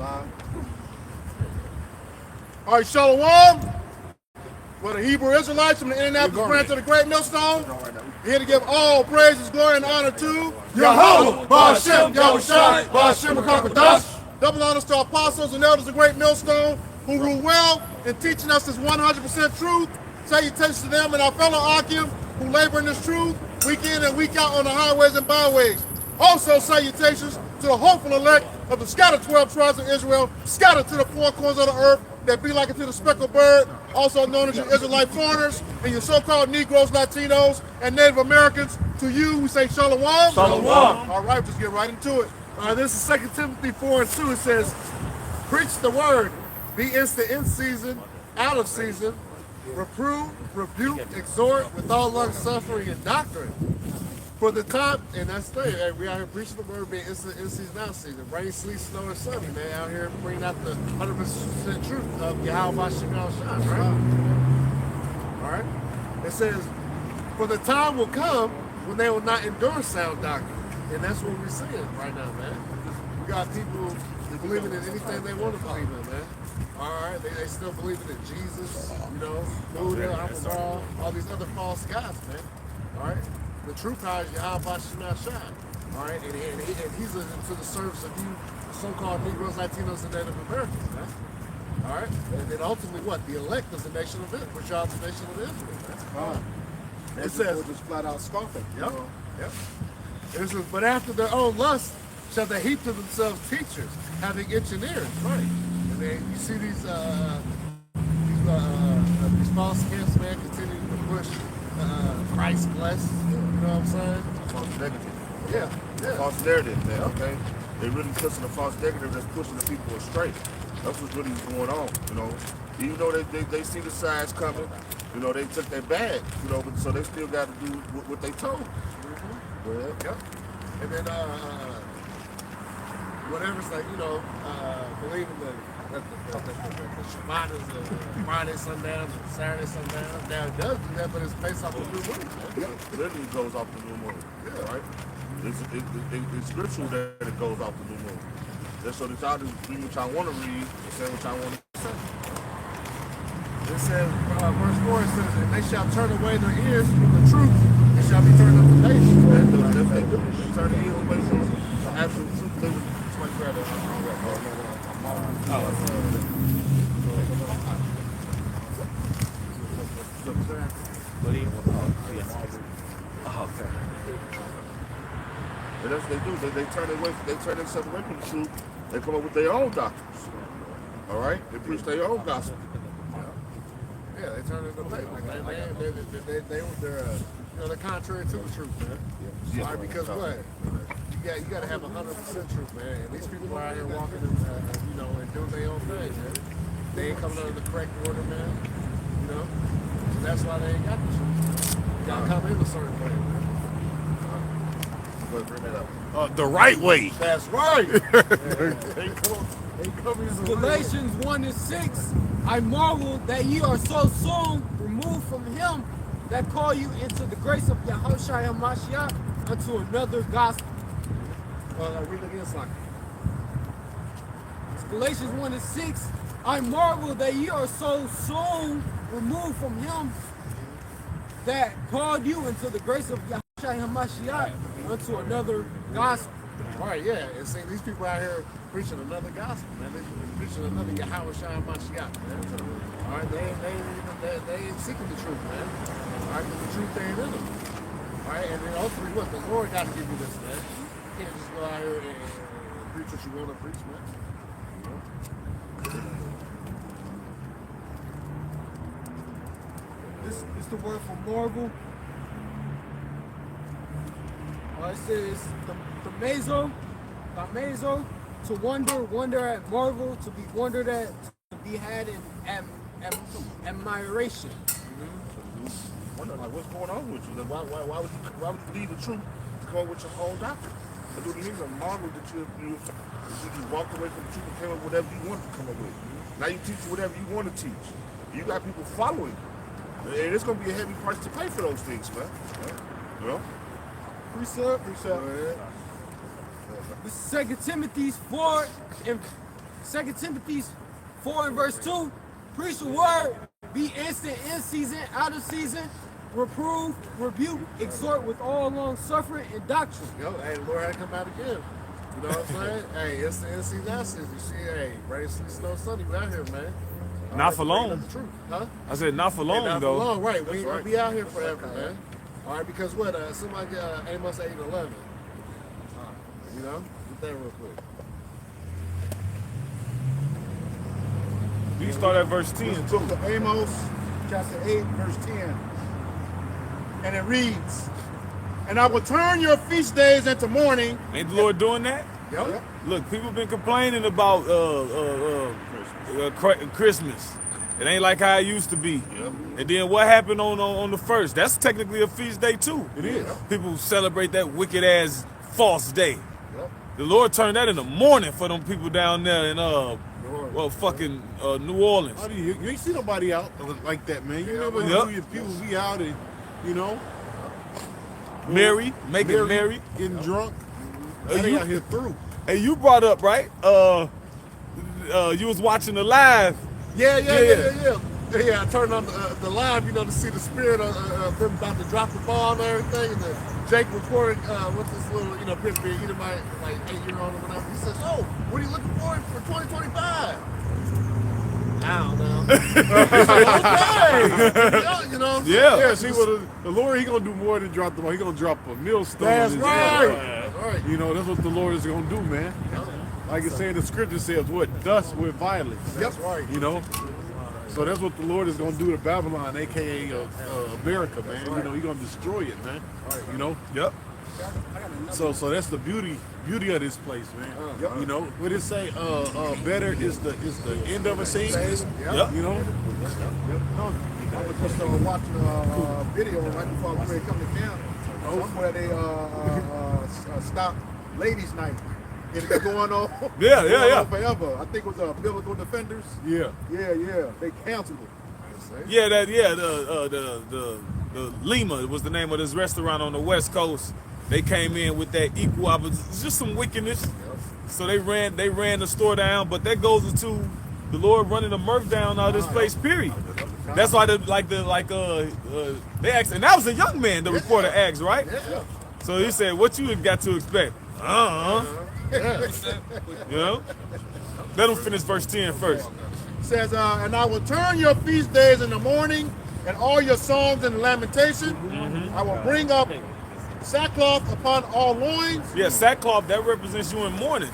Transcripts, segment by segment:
All right, Shalom. For the Hebrew Israelites from the Indianapolis branch of the Great Millstone, here to give all praises, glory, and honor to Yahweh, Ba'Shem, Yahushai, Ba'Shem, HaKadosh. double honors to apostles and elders of Great Millstone who rule well in teaching us this 100% truth. Salutations to them and our fellow Akim who labor in this truth week in and week out on the highways and byways. Also salutations to the hopeful elect of the scattered 12 tribes of Israel, scattered to the four corners of the earth, that be like it to the speckled bird, also known as your Israelite foreigners, and your so-called Negroes, Latinos, and Native Americans. To you, we say Shalom. Shalom. All right, just get right into it. This is 2 Timothy 4:2. It says, preach the word, be instant in season, out of season, reprove, rebuke, exhort with all long suffering and doctrine. For the time, and that's the thing, hey, we out here preaching the word, being instant in season, out of season. Rain, sleet, snow, and sunny, man. Out here bringing out the 100% truth of Yahweh Ba'Shem Yahushai, right? All right. It says, for the time will come when they will not endure sound doctrine. And that's what we're seeing right now, man. We got people believing in anything they want to believe in, man. All right, they still believing in Jesus, you know, Buddha, Amazon, all these other false gods, man. All right. The true power is Yahweh Ba'Shem Yahushai. All right, and he's to the service of you, so-called Negroes, Latinos, and Native Americans, man. All right, and then ultimately, what? The elect is the nation of Israel, which are the nation of Israel. That's fine. It says, just flat out scoffing. Yep. Yep. It says, but after their own lust shall they heap to themselves teachers, having itching ears. Right. And then you see these false camps, man, continuing to push Christ blessed. You know what I'm saying? False negative. Yeah. False narrative, man, okay? They really pushing a false negative that's pushing the people astray. That's what's really going on, you know? Even though they see the signs coming, you know, they took their bag, you know, but so they still got to do what they told. Mm-hmm. Well, yep. And then whatever's like, you know, believing the Shabbat is Friday sundown, Saturday sundown. Now it does do that, but it's based off the new moon. Yeah, it literally goes off the new moon. Yeah, right? It's scriptural that it goes off the new moon. So that y'all just read what y'all want to read and say what y'all want to say. It says, verse 4, it says, and they shall turn away their ears from the truth and shall be turned up to nation. If they turn the ears away from the absolute truth, they would somebody grab that. And that's what they do. They turn themselves away from the truth. They come up with their own doctrines. All right? They preach their own gospel. Yeah, they turn it away. They're contrary to the truth, man. Yeah. All right, because what? You got to have 100% truth, man. And these people are out here walking, and doing their own thing, man. They ain't coming under the correct order, man. You know, so that's why they ain't got the truth. You got to come in a certain way, man. Bring that up. The right way. That's right. Galatians 1:6. I marvel that ye are so soon removed from him that call you into the grace of Yahushua HaMashiach unto another gospel. Read it again, Slaki. It's Galatians 1:6. I marvel that ye are so soon removed from him that called you into the grace of Yahushua HaMashiach unto another gospel. Right, yeah. And see, these people out here preaching another gospel, man. They preaching another Yahweh Mashiach, man. All right, they ain't seeking the truth, man. All right, because the truth ain't in them. All right, and then ultimately, what? The Lord got to give you this, man. You can't just go out here and preach what you want to preach, man. You know? This is the word for marvel. It says the mezo, to wonder at, marvel, to be wondered at, to be had in admiration. Wonder, like, what's going on with you? Why would you leave the truth to come up with your whole doctrine? But what it means, a marvel that you just walked away from the truth and came up with whatever you wanted to come up with. Now you teach whatever you want to teach. You got people following you. And it's going to be a heavy price to pay for those things, man. You know? Precept. This is 2 Timothy 4 and 2 Timothy 4 and verse 2, preach the word, be instant in season, out of season, reprove, rebuke, exhort with all long suffering and doctrine. Yo, hey, the Lord had to come out again. You know what I'm saying? Hey, it's the in season, out season. You see, hey, rain, sleet, snow, sunny. We out here, man. Not for long. The truth, huh? I said not for long, Not though. for long, right? We ain't gonna be out here forever, man. All right, because what? Something like Amos 8 and 11. You know, get that real quick. You start at verse 10 Book too. of Amos, chapter 8, verse 10. And it reads, and I will turn your feast days into mourning. Ain't the Lord doing that? Yep. Look, people been complaining about Christmas. It ain't like how it used to be. And then what happened on the first? That's technically a feast day too. It is. People celebrate that wicked ass false day. Yep. The Lord turned that in the morning for them people down there in fucking New Orleans. How do you ain't see nobody out like that, man. You never Yep. knew your people be out and, you know, Mary, making merry. getting drunk. Uh, They you- out here through. And you brought up, right? You was watching the live. Yeah. Yeah, I turned on the live, you know, to see the spirit of them about to drop the ball and everything. And then Jake recorded with this little, you know, picture, you know, my like 8-year-old or whatever. He says, "Oh, what are you looking for 2025?" I don't know. Okay. You know. Yeah. Yeah, see what the Lord, he gonna do more than drop the ball. He gonna drop a millstone. That's in his right. hand. That's right. You know, that's what the Lord is gonna do, man. Like it said, the scripture says, what? Dust with violence. That's right. You know? So that's what the Lord is going to do to Babylon, a.k.a. America, man. You know, he's going to destroy it, man. You know? Yep. So that's the beauty of this place, man. You know? What it say? Better is the end of a season. Yep. You know? I was just watching a video right before I was ready to come to camp. Somewhere they stopped ladies' night. It's been going on. Yeah. on forever. I think it was Biblical Defenders. Yeah. Yeah. They canceled it. Yeah, the Lima was the name of this restaurant on the West Coast. They came in with that equal opposite. It's just some wickedness. So they ran the store down, but that goes into the Lord running the murk down out of this place, period. That's why they asked, and that was a young man, the reporter asked, right? Yeah. So he said, what you got to expect? You know? Let him finish verse 10 first. Says, and I will turn your feast days in the morning and all your songs and lamentation. I will bring up sackcloth upon all loins. Yeah, sackcloth, that represents you in mourning.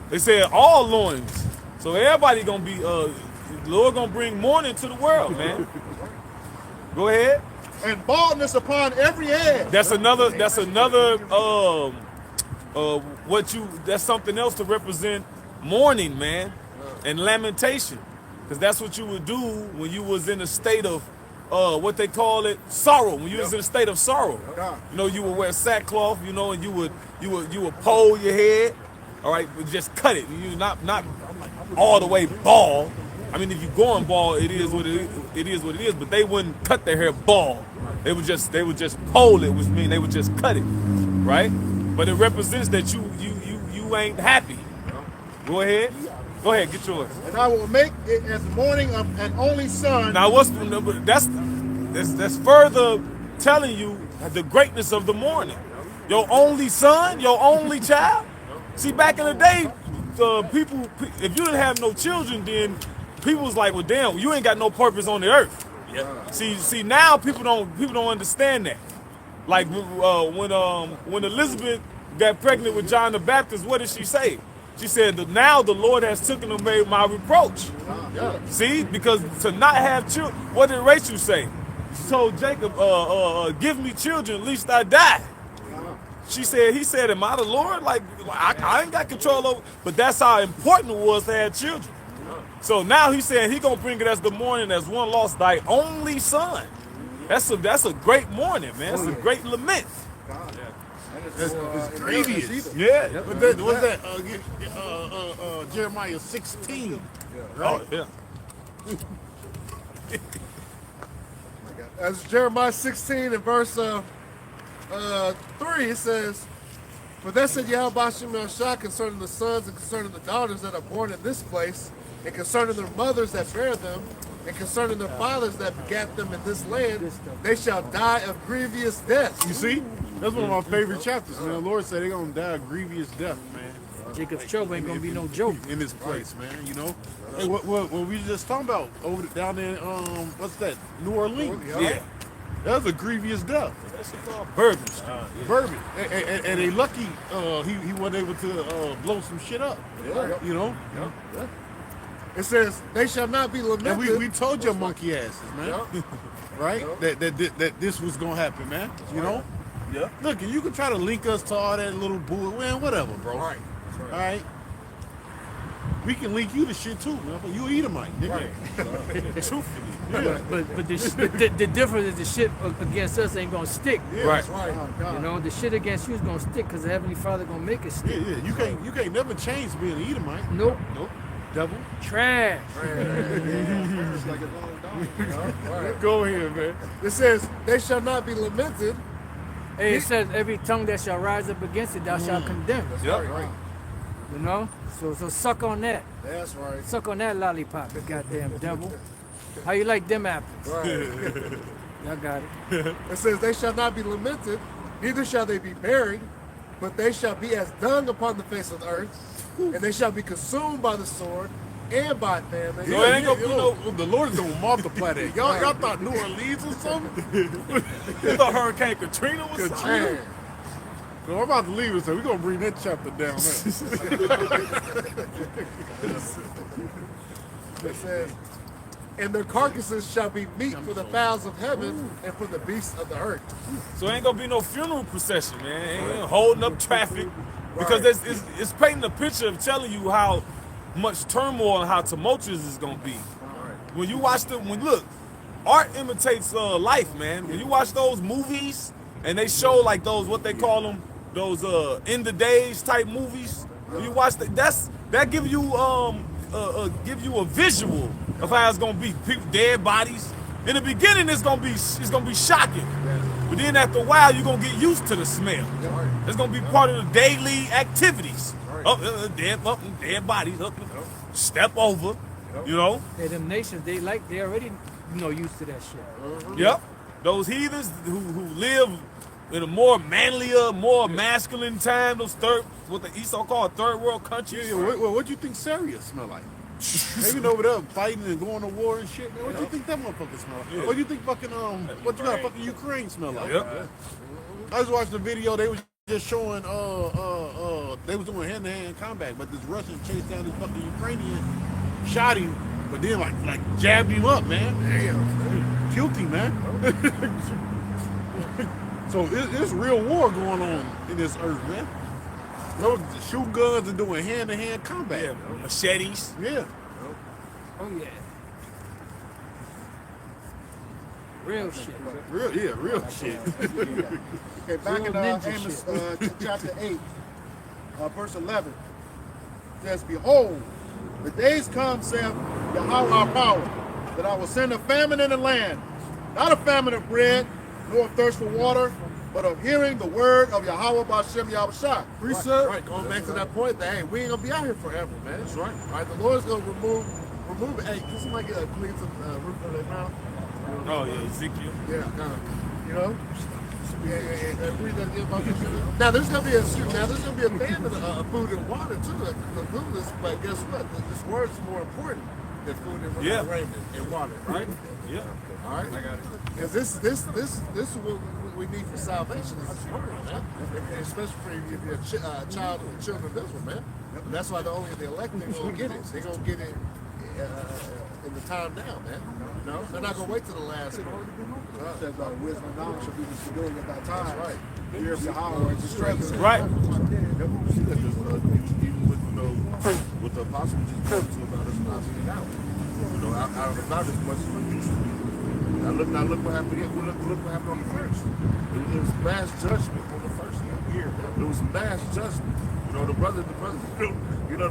They said all loins. So everybody gonna be, the Lord gonna bring mourning to the world, man. Go ahead. And baldness upon every head. That's something else to represent mourning, man, and lamentation. Because that's what you would do when you was in a state of, what they call it, sorrow. When you was in a state of sorrow. You know, you would wear sackcloth, you know, and you would pole your head, all right, but just cut it. You not all the way bald. I mean, if you going bald, it is what it is. But they wouldn't cut their hair bald. They would just pole it, which means they would just cut it, right? But it represents that you ain't happy. Go ahead, get yours. And I will make it as mourning of an only son. Now that's further telling you the greatness of the mourning. Your only son, your only child. See, back in the day, people, if you didn't have no children, then people was like, well, damn, you ain't got no purpose on the earth. See, now people don't understand that. Like when Elizabeth got pregnant with John the Baptist, what did she say? She said, now the Lord has taken away my reproach. See, because to not have children, what did Rachel say? She told Jacob, give me children, lest I die. He said, am I the Lord? Like, I ain't got control over, but that's how important it was to have children. So now he's saying he gonna bring it as the mourning as one lost thy only son. That's a great mourning, man. It's a great lament. It's grievous. Yeah. But what's that? Jeremiah 16. Oh, yeah. As Jeremiah 16 and verse 3, it says, For thus said Yahweh Hashem Yahshua concerning the sons and concerning the daughters that are born in this place, and concerning their mothers that bear them, and concerning their fathers that begat them in this land, they shall die of grievous death. You see? That's one of my favorite chapters, man. The Lord said they're going to die a grievous death, man. Jacob's trouble ain't gonna be no joke. In this place, man, you know? Hey, what we just talking about over down there, what's that? New Orleans. Yeah. That was a grievous death. That's called bourbon. Bourbon. And they lucky he wasn't able to blow some shit up. Yeah. You know? Yeah. It says, they shall not be lamented. And we told your monkey asses, man. Yeah. Right? Yeah. That this was gonna happen, man. You know? Yeah. Look, you can try to link us to all that little bull, man, whatever, bro. Right. All right. We can link you to shit too, man. But you Edomite, nigga. Right. Truthfully. But the difference is the shit against us ain't gonna stick. Yeah, Right. that's right. You know, the shit against you is gonna stick because the Heavenly Father gonna make it stick. Yeah. You can't never change being an Edomite. Nope. Nope. Devil. Trash. Go ahead, man. It says, they shall not be lamented. Hey, it says every tongue that shall rise up against it, thou shalt condemn. Yep. Right. You know? So suck on that. That's right. Suck on that lollipop, you goddamn devil. How you like them apples? Right. Y'all got it. It says, they shall not be lamented, neither shall they be buried, but they shall be as dung upon the face of the earth, and they shall be consumed by the sword and by famine. So it ain't gonna be no. The Lord is gonna multiply that. Y'all thought New Orleans or something? You thought Hurricane Katrina was something? Man, So I'm about to leave it, so we're gonna bring that chapter down. it says, and their carcasses shall be meat for the fowls of heaven and for the beasts of the earth. So it ain't gonna be no funeral procession, man. Ain't holding up traffic because it's painting a picture of telling you how much turmoil and how tumultuous it's gonna be. When you watch look, art imitates life, man. When you watch those movies and they show like those what they call them, those in the days type movies. When you watch that give you a visual of how it's gonna be. People, dead bodies. In the beginning, it's gonna be shocking, but then after a while, you're gonna get used to the smell. It's gonna be part of the daily activities. Dead bodies. Step over. You know. Hey, them nations, they already used to that shit. Yep. Those heathens who live in a more manlier, more masculine time, those what the so-called third world countries. What do you think Syria smell like? They been over there fighting and going to war and shit, man. What do you think that motherfucker smell like? Yeah. What do you think fucking fucking Ukraine smell like? Yep. I was watching the video. They was just showing they was doing hand-to-hand combat, but this Russian chased down this fucking Ukrainian, shot him, but then like jabbed him up, man. Damn, killed him, man. So it's real war going on in this earth, man. Those shooting guns and doing hand-to-hand combat. Yeah, machetes. Yeah. Oh yeah. Real shit. Real shit. Okay, back in Ninja Amos chapter 8, verse 11, it says, behold, the days come, saith Yahweh our power, that I will send a famine in the land, not a famine of bread, nor of thirst for water, but of hearing the word of Yahweh B'Shem Yahushua. Precept. Right, going back to that point that, hey, we ain't gonna be out here forever, man. That's right. All right, the Lord's gonna remove it. Hey, can somebody get a clean roof of their mouth? Oh yeah, Ezekiel. Yeah, you know? Yeah. Read that again about this. Now there's gonna be a famine of food and water too. The food is, but guess what? This word's more important than food and raiment and water, right? Yeah. All right. I got it. Because this is what we need for salvation is this word, man. Especially for if you're a child of the children of Israel, man. And that's why only the elect they're gonna get it. They're gonna get it in the time now, man. You know, they're not gonna wait till the last part. It says, wisdom and knowledge shall be the stability at that time. That's right. Fear of Yahweh is the strength. Right. You see that even with with the apostles just talking to about us not being out. Out of about as much as we used to be. Now look what happened here. Look what happened on the first. It was mass judgment on the first year. It was mass judgment. The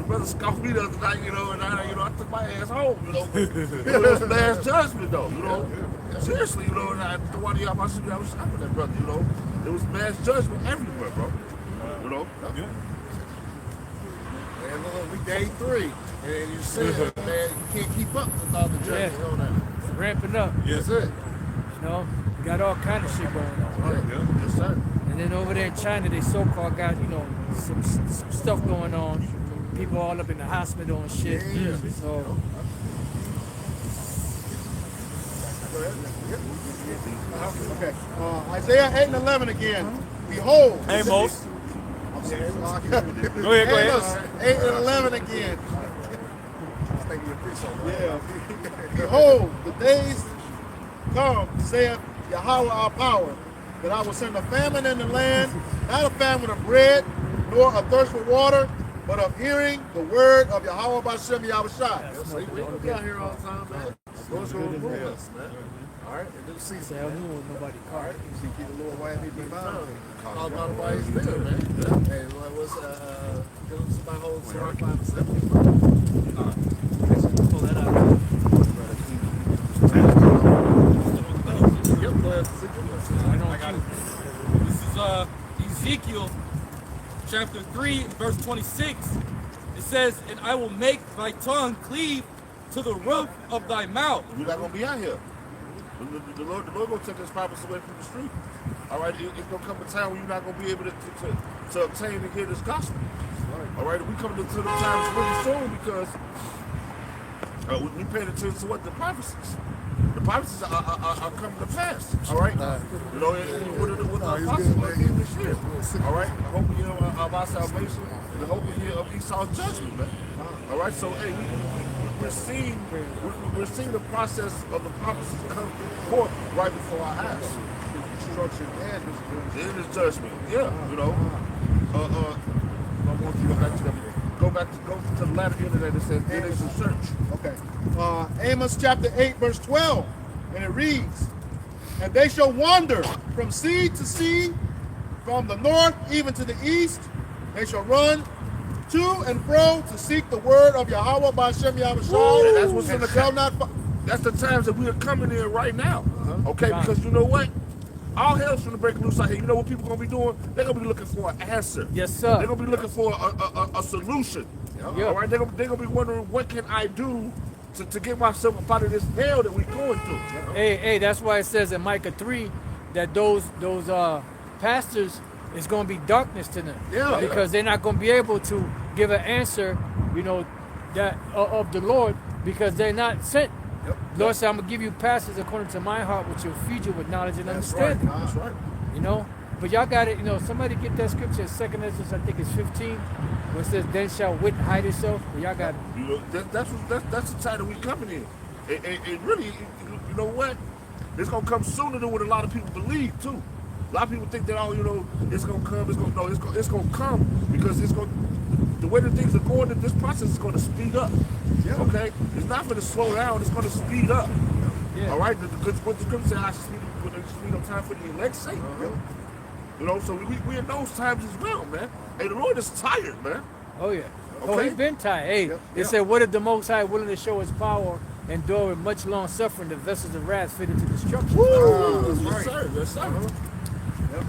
brother scoffed me the other night, and I took my ass home, It was mass judgment though, Seriously, and I don't want to I was stopping that brother, It was mass judgment everywhere, bro. You know? Yeah. And look, we day 3. And you see it, man, you can't keep up with all the journey Yeah. on that. It's ramping up. That's it. You know, we got all kind of shit going on. Right. Yeah. Yes, sir. And then over there in China, they so-called got, you know, some stuff going on. People all up in the hospital and shit. Yeah. So, Okay. Isaiah 8 and 11 again. Behold. Amos. I'm sorry. Go ahead, go ahead. Amos 8 and 11 again. Thank you, appreciate it. Yeah. Behold, the days come, saith Yahweh our power, that I will send a famine in the land, not a famine of bread, nor a thirst for water, but of hearing the word of Yahweh Bashem Yahushua. Yes, see, we don't be out here all the time, man. Lord's going to move us, man. All right, and this season. say, I knew nobody All right, called. you see, keep the Lord why me be mine. Call about why he's there, man. Yeah. Hey, what was give us my whole Surah 5 and 7. Pull that out. Yep, go ahead. I got it. This is Ezekiel chapter 3, verse 26. It says, and I will make thy tongue cleave to the roof of thy mouth. You're not gonna be out here. The Lord gonna take this promise away from the street. All right, it's gonna come a time when you're not gonna be able to obtain and hear this gospel. All right, we coming to the times really soon because we paying attention to what the prophecies. The prophecies are coming to pass. All right, you know, with the apostles at the end of this year. All right, I hope you know of our salvation and I hope you hear of Esau's judgment, man. All right, so hey, we're seeing the process of the prophecies come forth right before our eyes. Destruction and In his judgment, yeah, you know. I want you to go back to the latter end of that. It says, "It is a search." Okay. Amos chapter 8, verse 12. And it reads, and they shall wander from sea to sea, from the north even to the east. They shall run to and fro to seek the word of Yahweh by Shem Yahushua. And that's what's in the shall not That's the times that we are coming in right now. Okay, because you know what? All hell's gonna break loose out here. You know what people gonna be doing? They're gonna be looking for an answer. Yes, sir. They're gonna be looking for a solution. Yeah. All right, they're gonna be wondering what can I do to get myself up out of this hell that we're going through. Hey, that's why it says in Micah 3 that those pastors is going to be darkness to them. Yeah. Because they're not going to be able to give an answer, you know, that of the Lord because they're not sent. Lord said, I'm going to give you pastors according to my heart, which will feed you with knowledge and understanding. That's right. You know, but y'all got it. You know, somebody get that scripture. 2nd Ezra, I think it's 15, where it says, "Then shall wit hide itself." But y'all got it. You know, that's the time that we coming in. And really, you know what? It's gonna come sooner than what a lot of people believe too. A lot of people think that it's gonna come. It's gonna come because it's gonna. The way that things are going, that this process is going to speed up. Yeah. Okay, it's not going to slow down. It's going to speed up. Yeah. All right. Because what the scripture says, I speed up time for the elect's sake. You know, so we in those times as well, man. Hey, the Lord is tired, man. Oh yeah. Oh, Okay. he's been tired. Hey, it said, "What if the Most High willing to show His power, endure with much long suffering, the vessels of wrath fit into destruction?" Yes, right. sir. Yes, sir.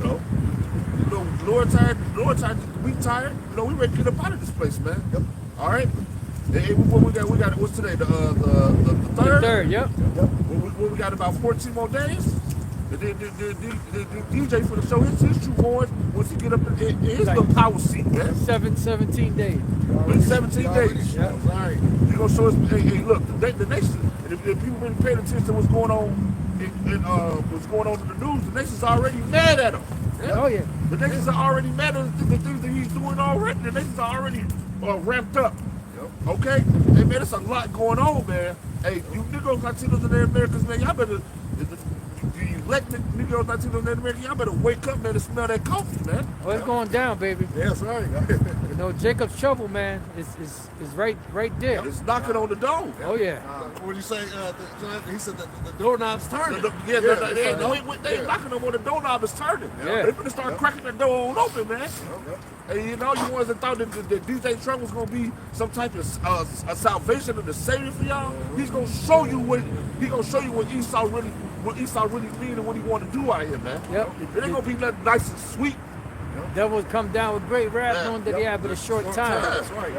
You know, Lord tired. We tired. You know, we ready to get up out of this place, man. Yep. All right. Hey, what we got? What's today? The third. Third, yep. We got about 14 more days. The DJ for the show his true horns once he get up in his little power seat, man. 17 days. In 17 days. Yeah. All right. You gonna show us? Hey, look, the nation. And if people been paying attention to what's going on, what's going on in the news, the nation's already mad at him. Oh yeah. The nations are already mad at the things that he's doing already. The nations are already ramped up. Okay? Hey, man, there's a lot going on, man. Hey, you Negroes, Latinos, and Americans, man, y'all better, the elected Negroes, Latinos, and Americans, y'all better wake up, man, and smell that coffee, man. Oh, it's going down, baby. Yes, right. You know, Jacob's trouble, man, is right there. It's knocking on the door. Oh yeah. What did you say? He said that the doorknob's turning. They knocking on the doorknob is turning. Yeah. They finna start cracking the door on open, man. And you know, you ones that thought that DJ Trump was gonna be some type of a salvation and a savior for y'all, he's gonna show you what Esau really mean and what he want to do out here, man. Yep. It ain't gonna be nothing nice and sweet. Devils come down with great wrath, Yeah. knowing that they have but a short time. That's right.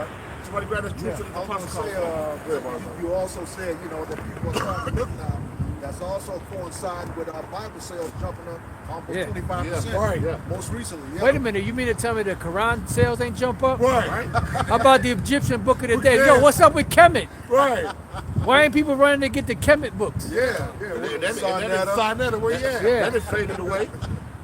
Somebody grab this truth to the I was going to apostle say, call. you also said, that people are starting to look now. That's also coinciding with our Bible sales jumping up almost Yeah. 25%. Yeah. Right. Yeah. Most recently. Yeah. Wait a minute, you mean to tell me the Quran sales ain't jump up? Right. How about the Egyptian Book of the Dead? Yeah. Yo, what's up with Kemet? Right. Why ain't people running to get the Kemet books? Yeah. And that Sign that up. Sign that away. Yeah. Yeah. That is faded away.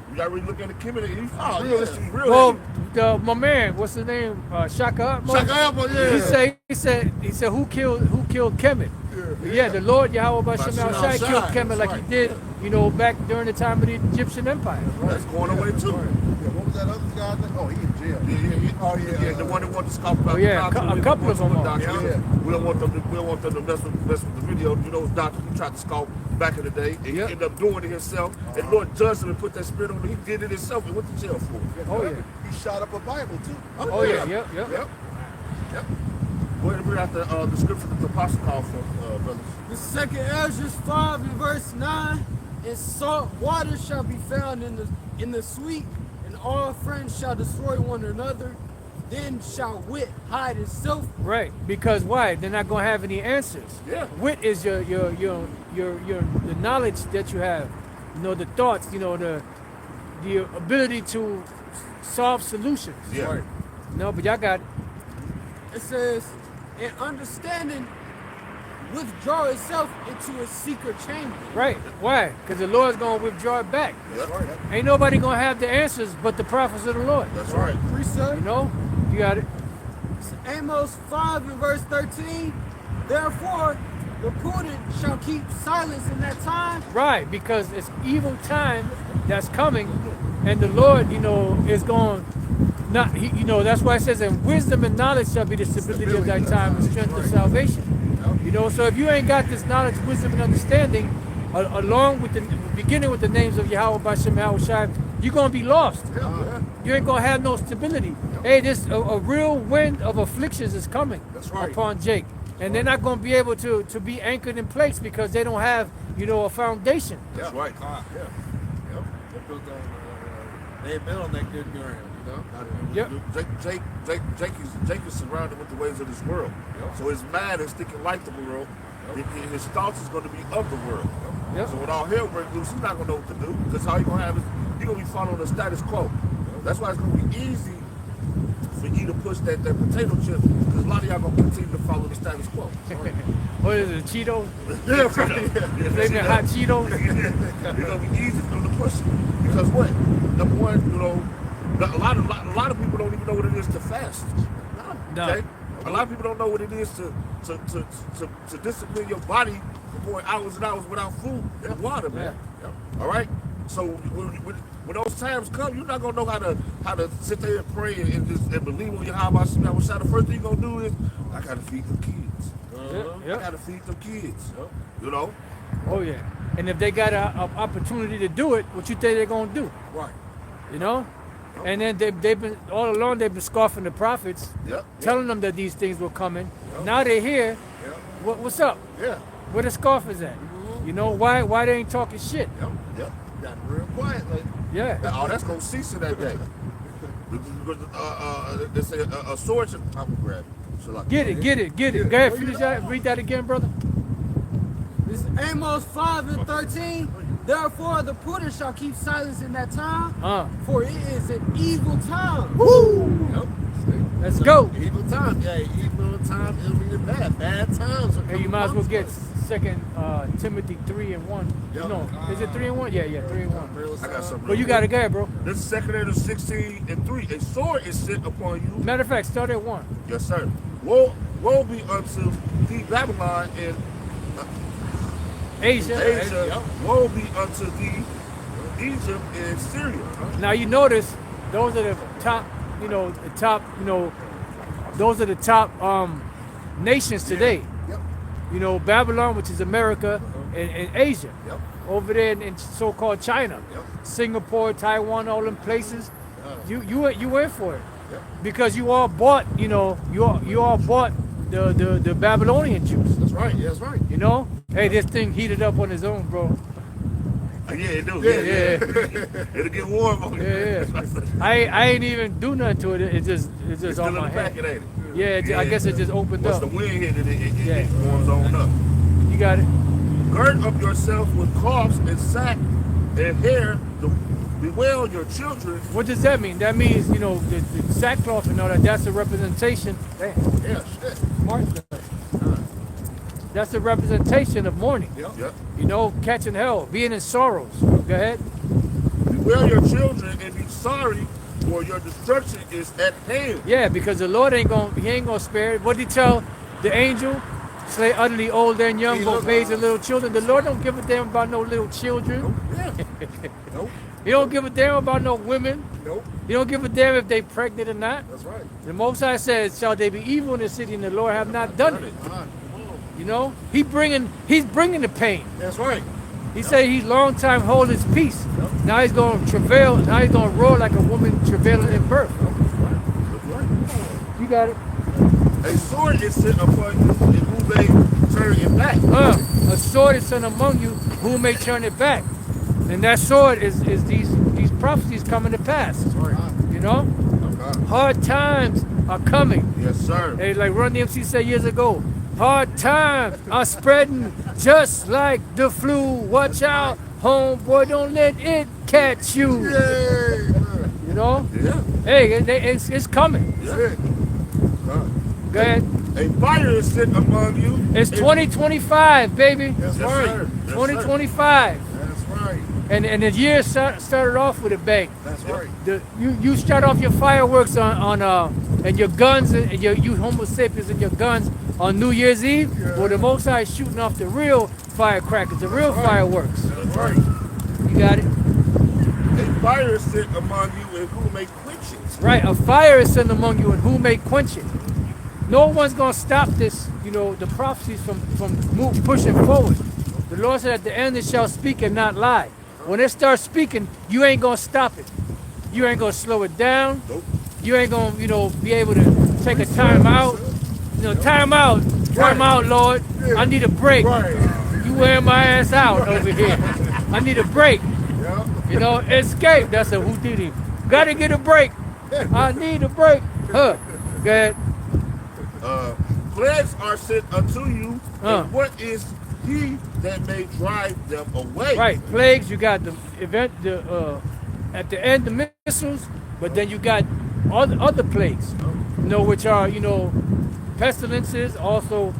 You got to really look at the community. Oh, Realistic, yeah. real. Well, my man, what's his name? Shaka Atma? Shaka Atma, yeah. He said, who killed Kemet? Yeah, the Lord Yahweh Bashem Shai killed Kemet like he did, back during the time of the Egyptian Empire. That's going away too. Yeah, what was that other guy? Oh, he in jail. Yeah, the one that wanted to scoff about Oh, yeah, the doctor, a couple of them are. doctors. Yeah. We don't want them to mess with the video. Those doctors who tried to scoff back in the day, and he Yep. ended up doing it himself. And the Lord judged him and put that spirit on him. He did it himself. He went to jail for it. Oh, yeah. He shot up a Bible, too. Oh, yeah, yep. Yep. Go ahead and read out the scripture that the apostle called for, brothers. The second Ezra 5 and verse 9, and salt water shall be found in the sweet, and all friends shall destroy one another. Then shall wit hide itself. Right, because why? They're not gonna have any answers. Yeah. Wit is your the knowledge that you have, the thoughts, the ability to solve solutions. Yeah. Right. No, but y'all got. It says, and understanding withdraw itself into a secret chamber. Right. Why? Because the Lord's going to withdraw it back. That's right. Ain't nobody going to have the answers but the prophets of the Lord. That's right. Precept. You got it. It's Amos 5 and verse 13. Therefore, the prudent shall keep silence in that time. Right, because it's evil time that's coming, and the Lord, is going. Not, that's why it says, and wisdom and knowledge shall be the stability of thy time and strength of salvation. So if you ain't got this knowledge, wisdom, and understanding, along with beginning with the names of Yahweh Bashem Yahweh Shai, you're gonna be lost. You ain't gonna have no stability. Hey, a real wind of afflictions is coming upon Jake, and they're not gonna be able to be anchored in place because they don't have a foundation. That's right. They ain't been on that good ground, Yep. Jake is surrounded with the ways of this world. So his mind is thinking like the world. His thoughts is going to be of the world. Yep. So when all hell breaks loose, he's not going to know what to do. Because all you're going to have is, you're going to be following the status quo. That's why it's going to be easy for you to push that potato chip. Because a lot of y'all going to continue to follow the status quo. What is it, Cheetos? Yeah, They been hot Cheetos. It's going to be easy for them to push it. Because what? Number one, a lot of people don't even know what it is to fast. No. Okay? A lot of people don't know what it is to discipline your body for going hours and hours without food and water, man. All right. So when those times come, you're not gonna know how to sit there and pray and believe on your how about the first thing you're gonna do is I gotta feed them kids. I gotta feed them kids. Oh yeah. And if they got an opportunity to do it, what you think they're gonna do? Right. And then they've been all along. They've been scoffing the prophets, Yep. telling them that these things were coming. Now they're here. What's up? Yeah. Where the scoffers at? Why they ain't talking shit? Yep. Got real quiet lately. Yeah. Oh, that's gonna cease in that day. They say a sword should. I'm gonna grab it. So like, Get it. Go ahead, finish that. Read that again, brother. This is Amos 5 and 13. Therefore, the prudent shall keep silence in that time, for it is an evil time. Woo! Yep. Let's go. Evil time. Yeah, evil time. It'll be the bad times. Hey, you might as well get 2 Timothy 3 and 1. Yep. No, is it 3 and 1? Yeah, 3 and 1. I got something. Well, you got it, go ahead, bro. This is 2 Corinthians 16 and 3. A sword is sent upon you. Matter of fact, start at 1. Yes, sir. Woe be unto thee, Babylon, and Asia. Asia. Woe be unto thee, Egypt and Syria. Now you notice those are the top, those are the top nations today. Yep. Babylon, which is America, and Asia. Yep. Over there in so-called China, Yep. Singapore, Taiwan, all them places. You in for it. Yep. Because you all bought, you all bought the Babylonian Jews. That's right. Yeah, that's right. Hey, this thing heated up on its own, bro. Yeah, it do. Yeah. It'll get warm on you. Yeah. I ain't even do nothing to it. It's just It's on still in my the back, head. it ain't it? Yeah, I guess it just opened Once up. the wind hit it, Yeah. it warms on up. You got it. Gird up yourself with cloths and sack and hair to bewail your children. What does that mean? That means, you know, the sackcloth and all that, that's a representation. Damn, Yeah, shit. Martha. That's a representation of mourning. Yep. You know, catching hell, being in sorrows. Go ahead. Bewail your children and be sorry, for your destruction is at hand. Yeah, because the Lord ain't gonna spare it. What did he tell the angel? Slay utterly old and young, both babes and little children. The Lord don't give a damn about no little children. Yeah. Nope. He don't give a damn about no women. Nope. He don't give a damn if they pregnant or not. That's right. The Most High says, shall they be evil in the city, and the Lord have not done it. You know, he's bringing the pain. That's right. He said he's long time hold his peace. Now he's going to travail. Now he's going to roar like a woman travailing in birth. That's right. You got it. A sword is set upon you, and who may turn it back. A sword is sent among you, who may turn it back. And that sword is these prophecies coming to pass. You know, hard times are coming. Yes, sir. Hey, like Run DMC said years ago, hard times are spreading just like the flu. Watch out, homeboy, don't let it catch you. You know? Yeah. Hey, it's coming. Yeah. Go ahead. A fire is set among you. It's 2025, baby. That's right. Yes, sir. 2025. That's right. And the year started off with a bang. That's right. You start off your fireworks on and your guns and you Homo sapiens and your guns on New Year's Eve. Well, the Most High is shooting off the real firecrackers, the real fireworks. That's right. You got it? A fire is set among you, and who may quench it. Right. A fire is sent among you, and who may quench it? No one's gonna stop this. You know the prophecies from pushing forward. The Lord said, "At the end it shall speak and not lie." When it starts speaking, you ain't gonna stop it. You ain't gonna slow it down. Nope. You ain't gonna, be able to take a time out. Time out, Lord. I need a break. You wearing my ass out over here. I need a break. You know, escape. That's a Houdini. Gotta get a break. I need a break. Go ahead. Plagues are sent unto you, Uh. and what is he that may drive them away? Right, plagues. You got the event. At the end, the missiles, but then you got other plagues. Which are pestilences. Also,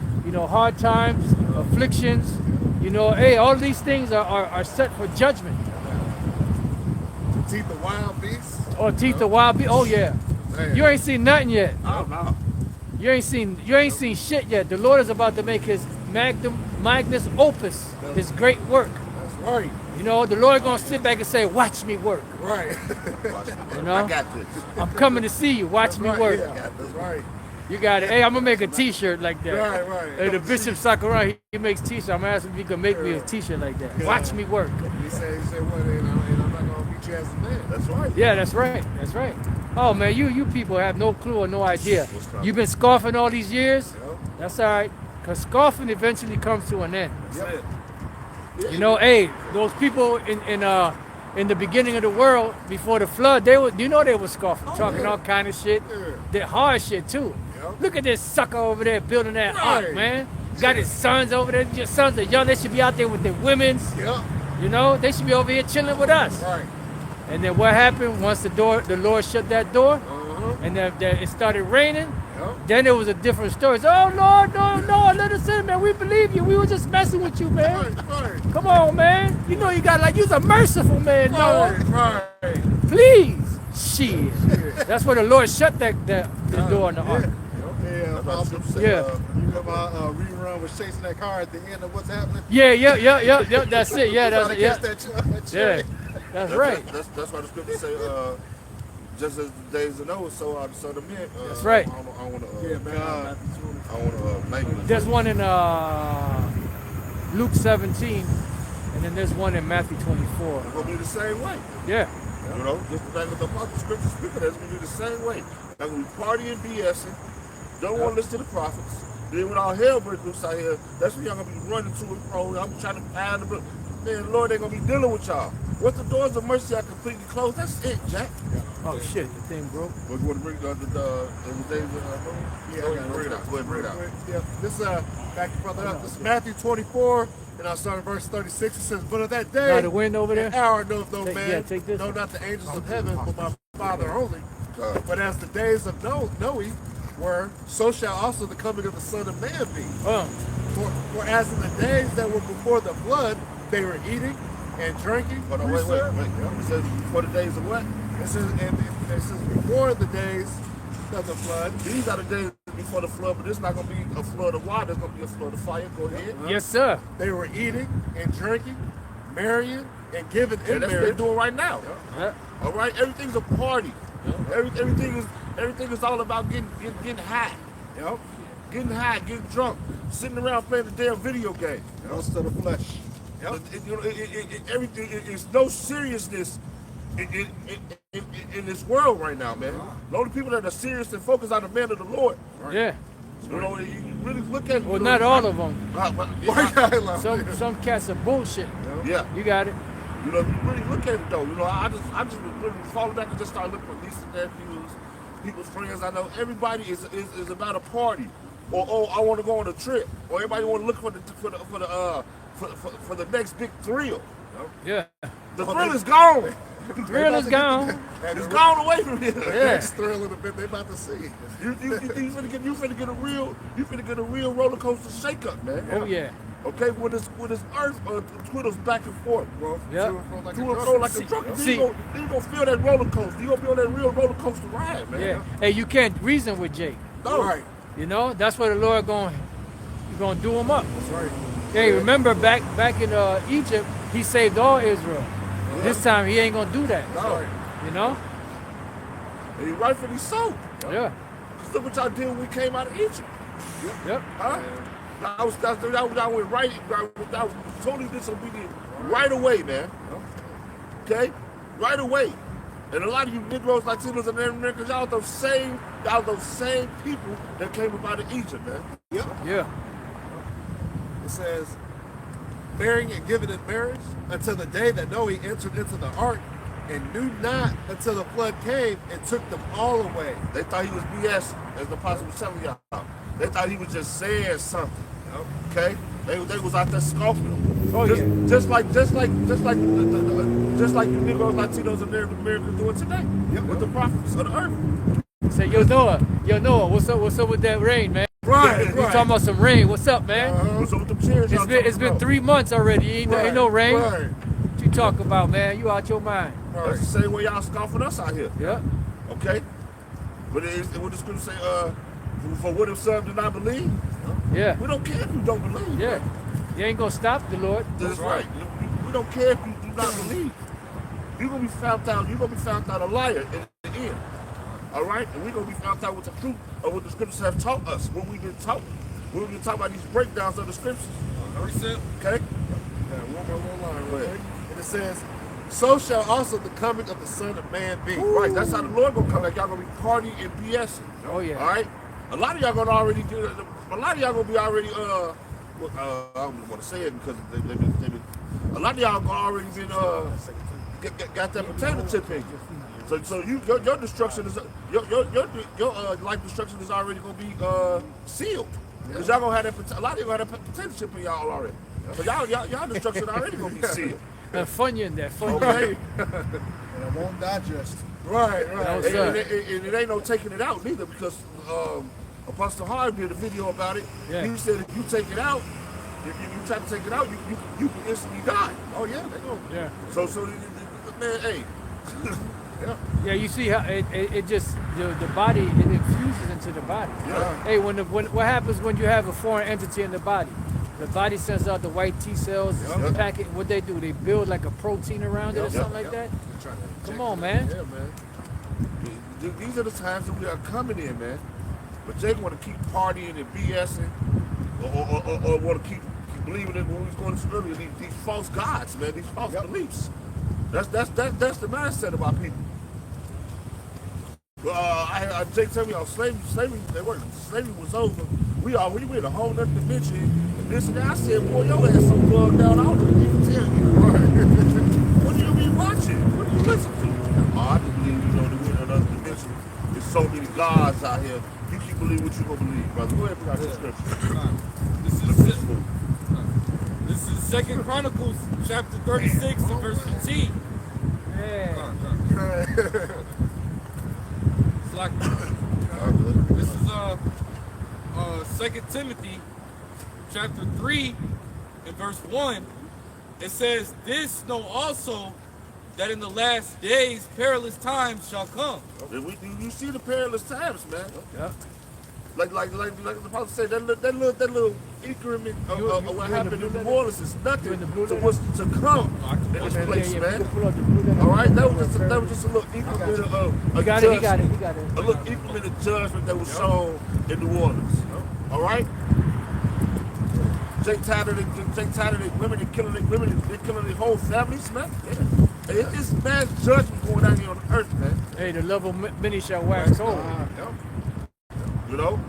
hard times, afflictions. Hey, all these things are set for judgment. Teeth of wild beasts. Or teeth of wild beasts. Oh yeah. Man. You ain't seen nothing yet. Oh, no. You ain't seen shit yet. The Lord is about to make his magnus opus, his great work. That's right. The Lord gonna sit back and say, "Watch me work." Right. I got this. I'm coming to see you. Watch me Right, work. yeah, that's right. You got it. Hey, I'm gonna make a T-shirt like that. Right. Hey, the Bishop Sakurai, he makes T-shirts. I'm asking if he can make me a T-shirt like that. Watch me work. He said, what? And I'm not gonna beat you as a man. That's right. Yeah, that's right. That's right. Oh man, you people have no clue or no idea. You've been scoffing all these years. That's all right. Cause scoffing eventually comes to an end. That's it. Hey, those people in the beginning of the world before the flood, they were scoffing, talking all kind of shit. That hard shit too. Look at this sucker over there building that ark, man. Got his sons over there. Your sons are young. They should be out there with their women's. Yeah. They should be over here chilling with us. Right. And then what happened once the Lord shut that door, and then it started raining? Then it was a different story. So, oh Lord, no, let us in, man. We believe you. We were just messing with you, man. Right. Come on, man. You got you's a merciful man, Noah. Right. Please. Shit. That's where the Lord shut the door on the ark. Yeah, Apostle. Yeah. You remember our rerun was chasing that car at the end of what's happening? Yeah. That's it. Yeah, Trying that's to it. catch Yeah. that cherry. That's right. That's why the scripture say, just as the days of Noah, so are the son of men. That's right. I want to make it. There's one in Luke 17, and then there's one in Matthew 24. It's going to be the same way. Yeah. Just like the apostle scripture speaking, it's going to be the same way. Like when we partying, BSing, don't want to listen to the prophets. Then when all hell breaks loose out here, that's when y'all going to be running to and fro. I'm trying to find the book. man, the Lord ain't gonna be dealing with y'all. Once the doors of mercy are completely closed, that's it, Jack. Oh shit, the thing broke. What you want to bring the days of Yeah, go ahead and bring it out. Go ahead and bring it out. Yeah, this back your brother up. This is Matthew 24, and I'll start at verse 36. It says, "But of that day, Now the wind over an there. hour knoweth no Take- man, yeah, take this no, one. not the angels of heaven, but my Father only. But as the days of Noe were, so shall also the coming of the Son of Man be. For as in the days that were before the flood, they were eating and drinking." Hold on, wait. It says for the days of what? It says, and it says before the days of the flood. These are the days before the flood, but it's not gonna be a flood of water. It's gonna be a flood of fire. Go ahead. Yes, sir. They were eating and drinking, marrying and giving in And that's what marriage. they're doing right now. Yeah. All right, everything's a party. Everything is all about getting high. Yep. Getting high, getting drunk, sitting around playing the damn video game. Lust of the flesh. Yep. Everything is no seriousness in this world right now, man. The only people that are serious and focused are the men of the Lord. Yeah. You know, you really look at. Well, not all of them. Some cats are bullshit. Yeah. You got it. You know, if you really look at it though, you know, I just really fall back and just start looking at nieces, nephews, people's friends. I know everybody is about a party, or I want to go on a trip, or everybody want to look for the next big thrill. Yeah. The thrill is gone. Thrill is gone. It's gone away from here. Yeah. Next thrill in a bit, they about to see. You finna get a real roller coaster shake up, man. Oh yeah. Okay, with this earth twiddles back and forth, bro. Yeah. To and fro like a truck. See- You gonna feel that roller coaster. You gonna be on that real roller coaster ride, man. Yeah. Hey, you can't reason with Jake. No. Right. You know, that's where the Lord going do him up. That's right. Hey, remember back in Egypt, he saved all Israel. This time he ain't gonna do that. No. You know? And you rightfully so. Yeah. Look what y'all did when we came out of Egypt. Yep. Huh? I was totally disobedient right away, man. Okay? Right away. And a lot of you Negroes, Latinos, and Americans, y'all those same people that came up out of Egypt, man. Yep. Yeah. It says, marrying and giving in marriage until the day that Noe entered into the ark and knew not until the flood came and took them all away. They thought he was BS, as the apostle was telling y'all. They thought he was just saying something. Okay? They was out there scoffing him. Oh, just, yeah. just like the Negroes, Latinos, and Native Americans doing today with the prophets of the earth. Say, yo Noah, what's up with that rain, man? Right, You talking about some rain? What's up, man? So with them chairs, y'all It's been 3 months already. Ain't no rain. Right. What you talking about, man? You out your mind? That's the same way y'all scoffing us out here. Yeah. Okay? But what the scripture say, for what if some do not believe? Yeah. We don't care if you don't believe. Yeah. You ain't gonna stop the Lord. That's right. We don't care if you do not believe. You're gonna be found out a liar in the end. All right? And we're gonna be found out with the truth of what the scriptures have taught us, what we've been taught. We've been talking about these breakdowns of the scriptures. Okay? One more line, Go right? ahead. And it says, so shall also the coming of the Son of Man be. Right, that's how the Lord gonna come back. Y'all gonna be partying and BSing. Oh, yeah. All right? A lot of y'all gonna already do it. A lot of y'all gonna be already I don't want to say it because they've been a lot of y'all gonna already been got that potato chip in you. So your destruction is your life destruction is already gonna be sealed. Because y'all gonna have that a lot of y'all gonna have that potato chip in y'all already. So y'all destruction already gonna be sealed. Funyun there, Funyun. Okay? And it won't digest. Right, right. No, And sir. it ain't no taking it out neither because Apostle Hard did a video about it. Yeah. He said if you take it out, if you try to take it out, you can instantly die. Oh, yeah, they go. Yeah. So man, hey, Yeah, you see how it just the body it infuses into the body. Yeah. Hey, when what happens when you have a foreign entity in the body? The body sends out the white T cells, pack it. What they do? They build like a protein around it or something like that. Come on, man. Yeah, man. these are the times that we are coming in, man. But Jake want to keep partying and BSing, or want to keep believing in what we was going to earlier. These false gods, man. These false beliefs. That's the mindset of our people. Jake told me, slavery was over. We in a whole other dimension. And this guy said, boy, your ass so plugged out, I don't even tell you. What do you be watching? What do you listen to? Oh, I just believe, you know, that we're in another dimension. There's so many gods out here. You keep believing what you gonna believe, brother. Go ahead and put out the scripture. This is Second Chronicles chapter 36 and verse 15. It's like this is Second Timothy chapter 3 and verse 1. It says, "This know also that in the last days perilous times shall come." You see the perilous times, man. Yeah. Like the apostle said, that little increment of what happened in New Orleans is nothing to what's to come in this place, man. All right, that was just a little increment of judgment. A little increment of judgment that was shown in New Orleans. All right. Jake tired of the women, they're killing their whole families, man. Yeah. Hey, it's mass judgment going on here on earth, man. Hey, the love of many shall wax cold. You know?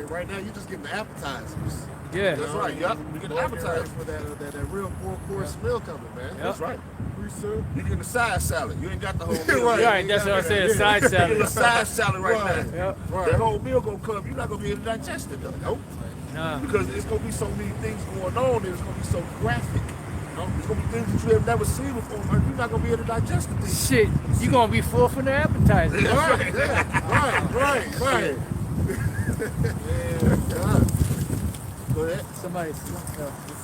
Right now, you're just getting the appetizers. Yeah. That's right. Yep. You get the appetizers. For that real four-course meal coming, man. Yep. That's right. You get the side salad. You ain't got the whole meal. Right, that's what I said, a side You get salad. the side salad right now. Yep. That whole meal gonna come. You're not gonna be able to digest it though. Nope. Nah. Because it's gonna be so many things going on and it's gonna be so graphic. There's gonna be things that you have never seen before. You're not gonna be able to digest the things. Shit, you gonna be full from the appetizer. Right. Right. Go ahead. Somebody. It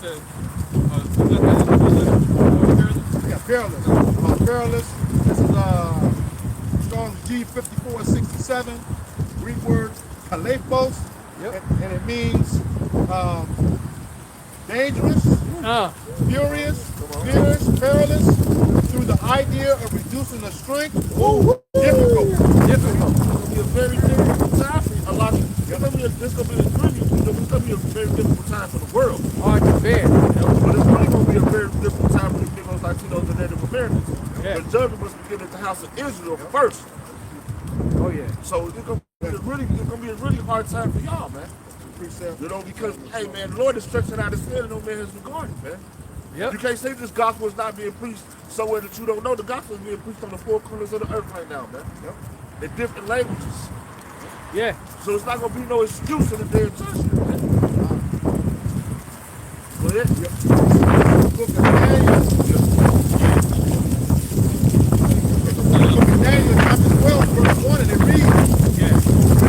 says, Yeah, perilous. Perilous. This is Strong's G5467. Greek word kalethos. Yep. And it means dangerous, furious, fierce, perilous, through the idea of reducing the strength. Difficult. It's gonna be a very difficult time for a lot of people. It's gonna be a very difficult time for the world. Hard to bear. But it's really gonna be a very difficult time for the Negroes, Latinos, and Native Americans. Yeah. The judgment must begin at the house of Israel first. Oh yeah. So it's gonna be a really hard time for y'all, man. You know, because hey man, the Lord is stretching out his hand and no man has regarded, man. Yep. You can't say this gospel is not being preached somewhere that you don't know. The gospel is being preached on the four corners of the earth right now, man. In different languages. Yeah. So it's not gonna be no excuse in the day of judgment, man. Go ahead. Book of Daniel. Book of Daniel, chapter 12, verse 1, and it reads,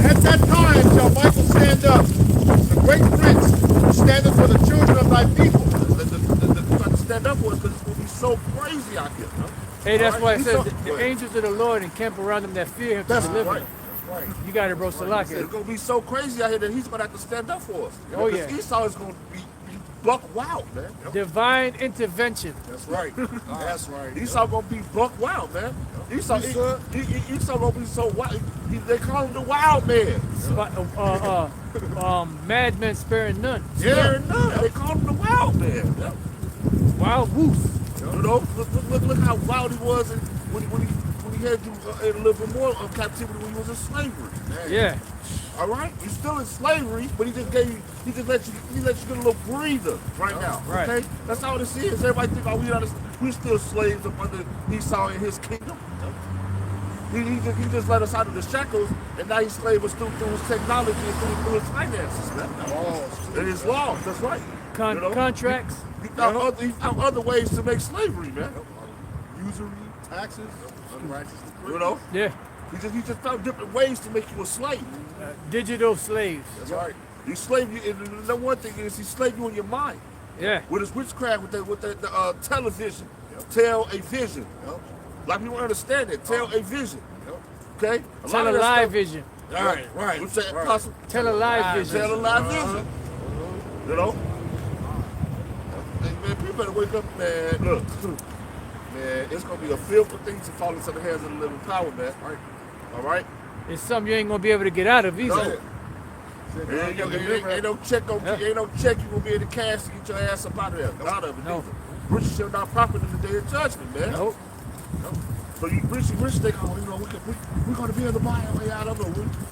"At that time shall Michael stand up, the great prince, who standeth for the children of thy people." You got to stand up for it because it's gonna be so crazy out here, man. Hey, that's why it He's says so- the angels of the Lord encamp around them that fear him to That's deliver right. them. You got it, bro. It's Salaka. gonna be so crazy out here that he's gonna have to stand up for us. Oh, Because yeah. Esau is gonna be buck wild, man. Divine intervention. That's right. That's right. Esau gonna be buck wild, man. Esau gonna be so wild. They call him the wild man. Madmen sparing none. Yeah, they call him the wild man. Yeah. Wild goose. You know, look how wild he was when he had you in a little bit more of captivity when he was in slavery. Yeah. All right, you're still in slavery, but he let you get a little breather right now. Right. Okay, that's all this is. Everybody think, we're still slaves up under Esau in his kingdom. He just let us out of the shackles, and now he slaves us through his technology and through his finances, man. And his laws. That's right. You know? Contracts. He found other ways to make slavery, man. Usury, taxes, unrighteous decree. You know, Yeah. he just found different ways to make you a slave. Digital slaves. That's right. He slave you, and the number one thing is he slave you in your mind. Yeah. With his witchcraft, with the television, tell a vision. A lot of people understand that. Tell a vision. Okay? Tell a live vision. Right. What's that, Apostle? Tell a live vision. Tell a live vision. You know? Hey, man, people better wake up, man. Look. Man, it's going to be a fearful thing to fall into the hands of the living power, man. All right? It's something you ain't gonna be able to get out of either. No. Ain't no check you gonna be able to cash to get your ass up out of there. Out of it. No. Riches shall not profit in the day of judgment, man. Nope. So you rich think, oh, you know, we're going to be in the Bible way out of it.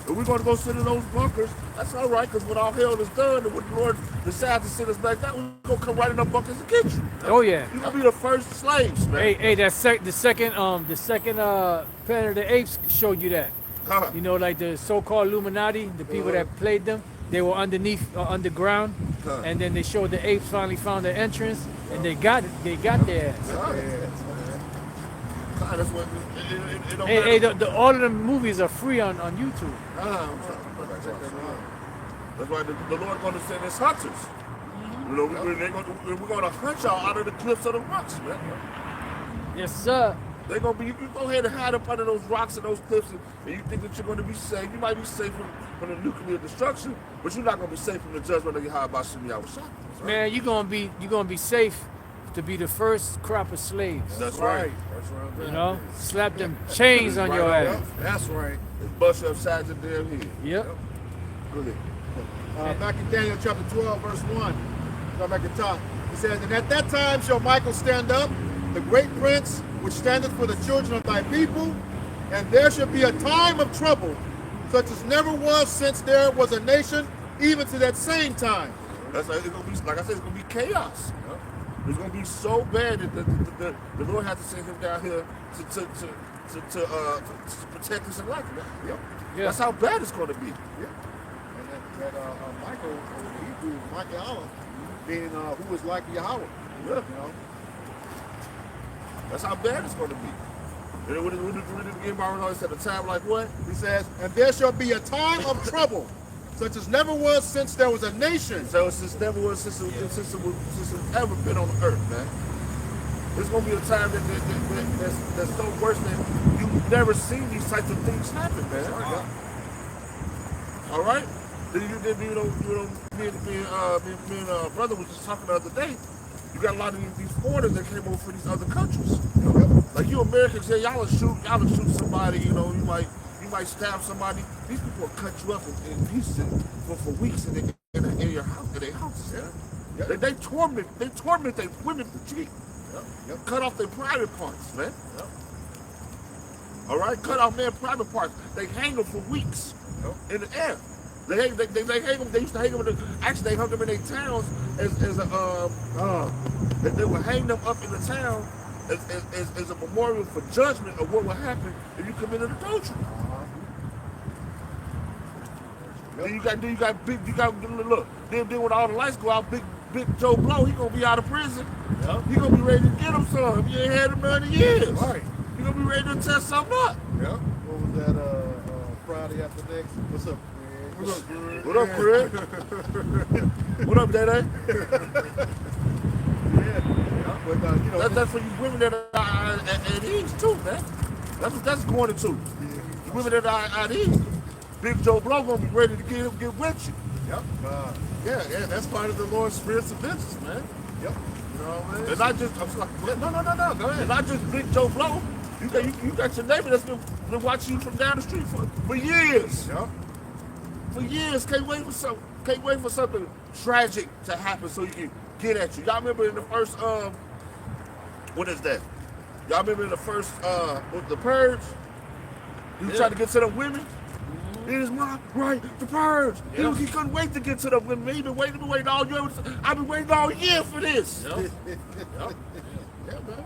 We're going to go sit in those bunkers. That's all right, because when all hell is done and when the Lord decides to send us back down, we're going to come right in the bunkers and get you. Oh yeah. You're going to be the first slaves, man. Hey, the second Planet of the Apes showed you that. Huh. You know, like the so-called Illuminati, the people that played them, they were underground, and then they showed the apes finally found the entrance, and they got their ass. God, that's what it don't Hey, matter. all of the movies are free on YouTube. That's why the Lord going to send his hunters. You know, we're going to hunt y'all out of the cliffs of the rocks, man. Yes, sir. They're going to be, you go ahead and hide up under those rocks and those cliffs, and you think that you're going to be safe. You might be safe from the nuclear destruction, but you're not going to be safe from the judgment of Yahweh by Shemi Awashai. Man, you're gonna be safe to be the first crop of slaves. That's right. You know, slap them chains on your ass. That's right. Bust you upside your damn head. Yep. Go ahead. Back in Daniel chapter 12, verse 1, go back at the top. It says, and at that time shall Michael stand up, the great prince, which standeth for the children of thy people, and there shall be a time of trouble, such as never was since there was a nation, even to that same time. That's like, it's gonna be, like I said, it's gonna be chaos. It's gonna be so bad that the Lord has to send him down here to protect us and like it. Yep. Yeah. That's how bad it's gonna be. Yeah. And that Michael, in Hebrew, is Michael, being who is like Yahweh. Yeah. You know? That's how bad it's gonna be. And then when it get Byron always said a time like what? He says, and there shall be a time of trouble, such as never was since there was a nation. So since never was since it's ever been on the earth, man. There's gonna be a time that's so worse than you've never seen these types of things happen, man. All right. Then me and brother was just talking the other day. You got a lot of these foreigners that came over from these other countries. Like you Americans, y'all will shoot somebody. You know, you might stab somebody. These people will cut you up in pieces for weeks in your house, in their houses. Yeah. They torment their women for cheap. Cut off their private parts, man. All right, cut off their private parts. They hang them for weeks in the air. They hang them. They used to hang them. Actually, they hung them in their towns as a. They would hang them up in the town as a memorial for judgment of what would happen if you committed adultery. Then you got look. Then when all the lights go out, big Joe Blow, he gonna be out of prison. He gonna be ready to get him some. He ain't had him in years. Right. He gonna be ready to test something up. Yeah. What was that? Friday after next. What's up, Greg? What up, Craig? What up, Daddy? But That's for you women that are at ease too, man. That's what that's going into. The women that are at ease. Big Joe Blow gonna be ready to get with you. Yep. Yeah, that's part of the Lord's spirits of vengeance, man. Yep. You know what I mean? And not just, I'm like, no, go ahead. And not just Big Joe Blow. You got your neighbor that's been watching you from down the street for years. Yep. For years, can't wait for something tragic to happen so you can get at you. Y'all remember in the first what is that? Y'all remember in the first The Purge? He was trying to get to the women. It is my right, The Purge. He couldn't wait to get to the women. He been waiting all year. I've been waiting all year for this. Yeah, man.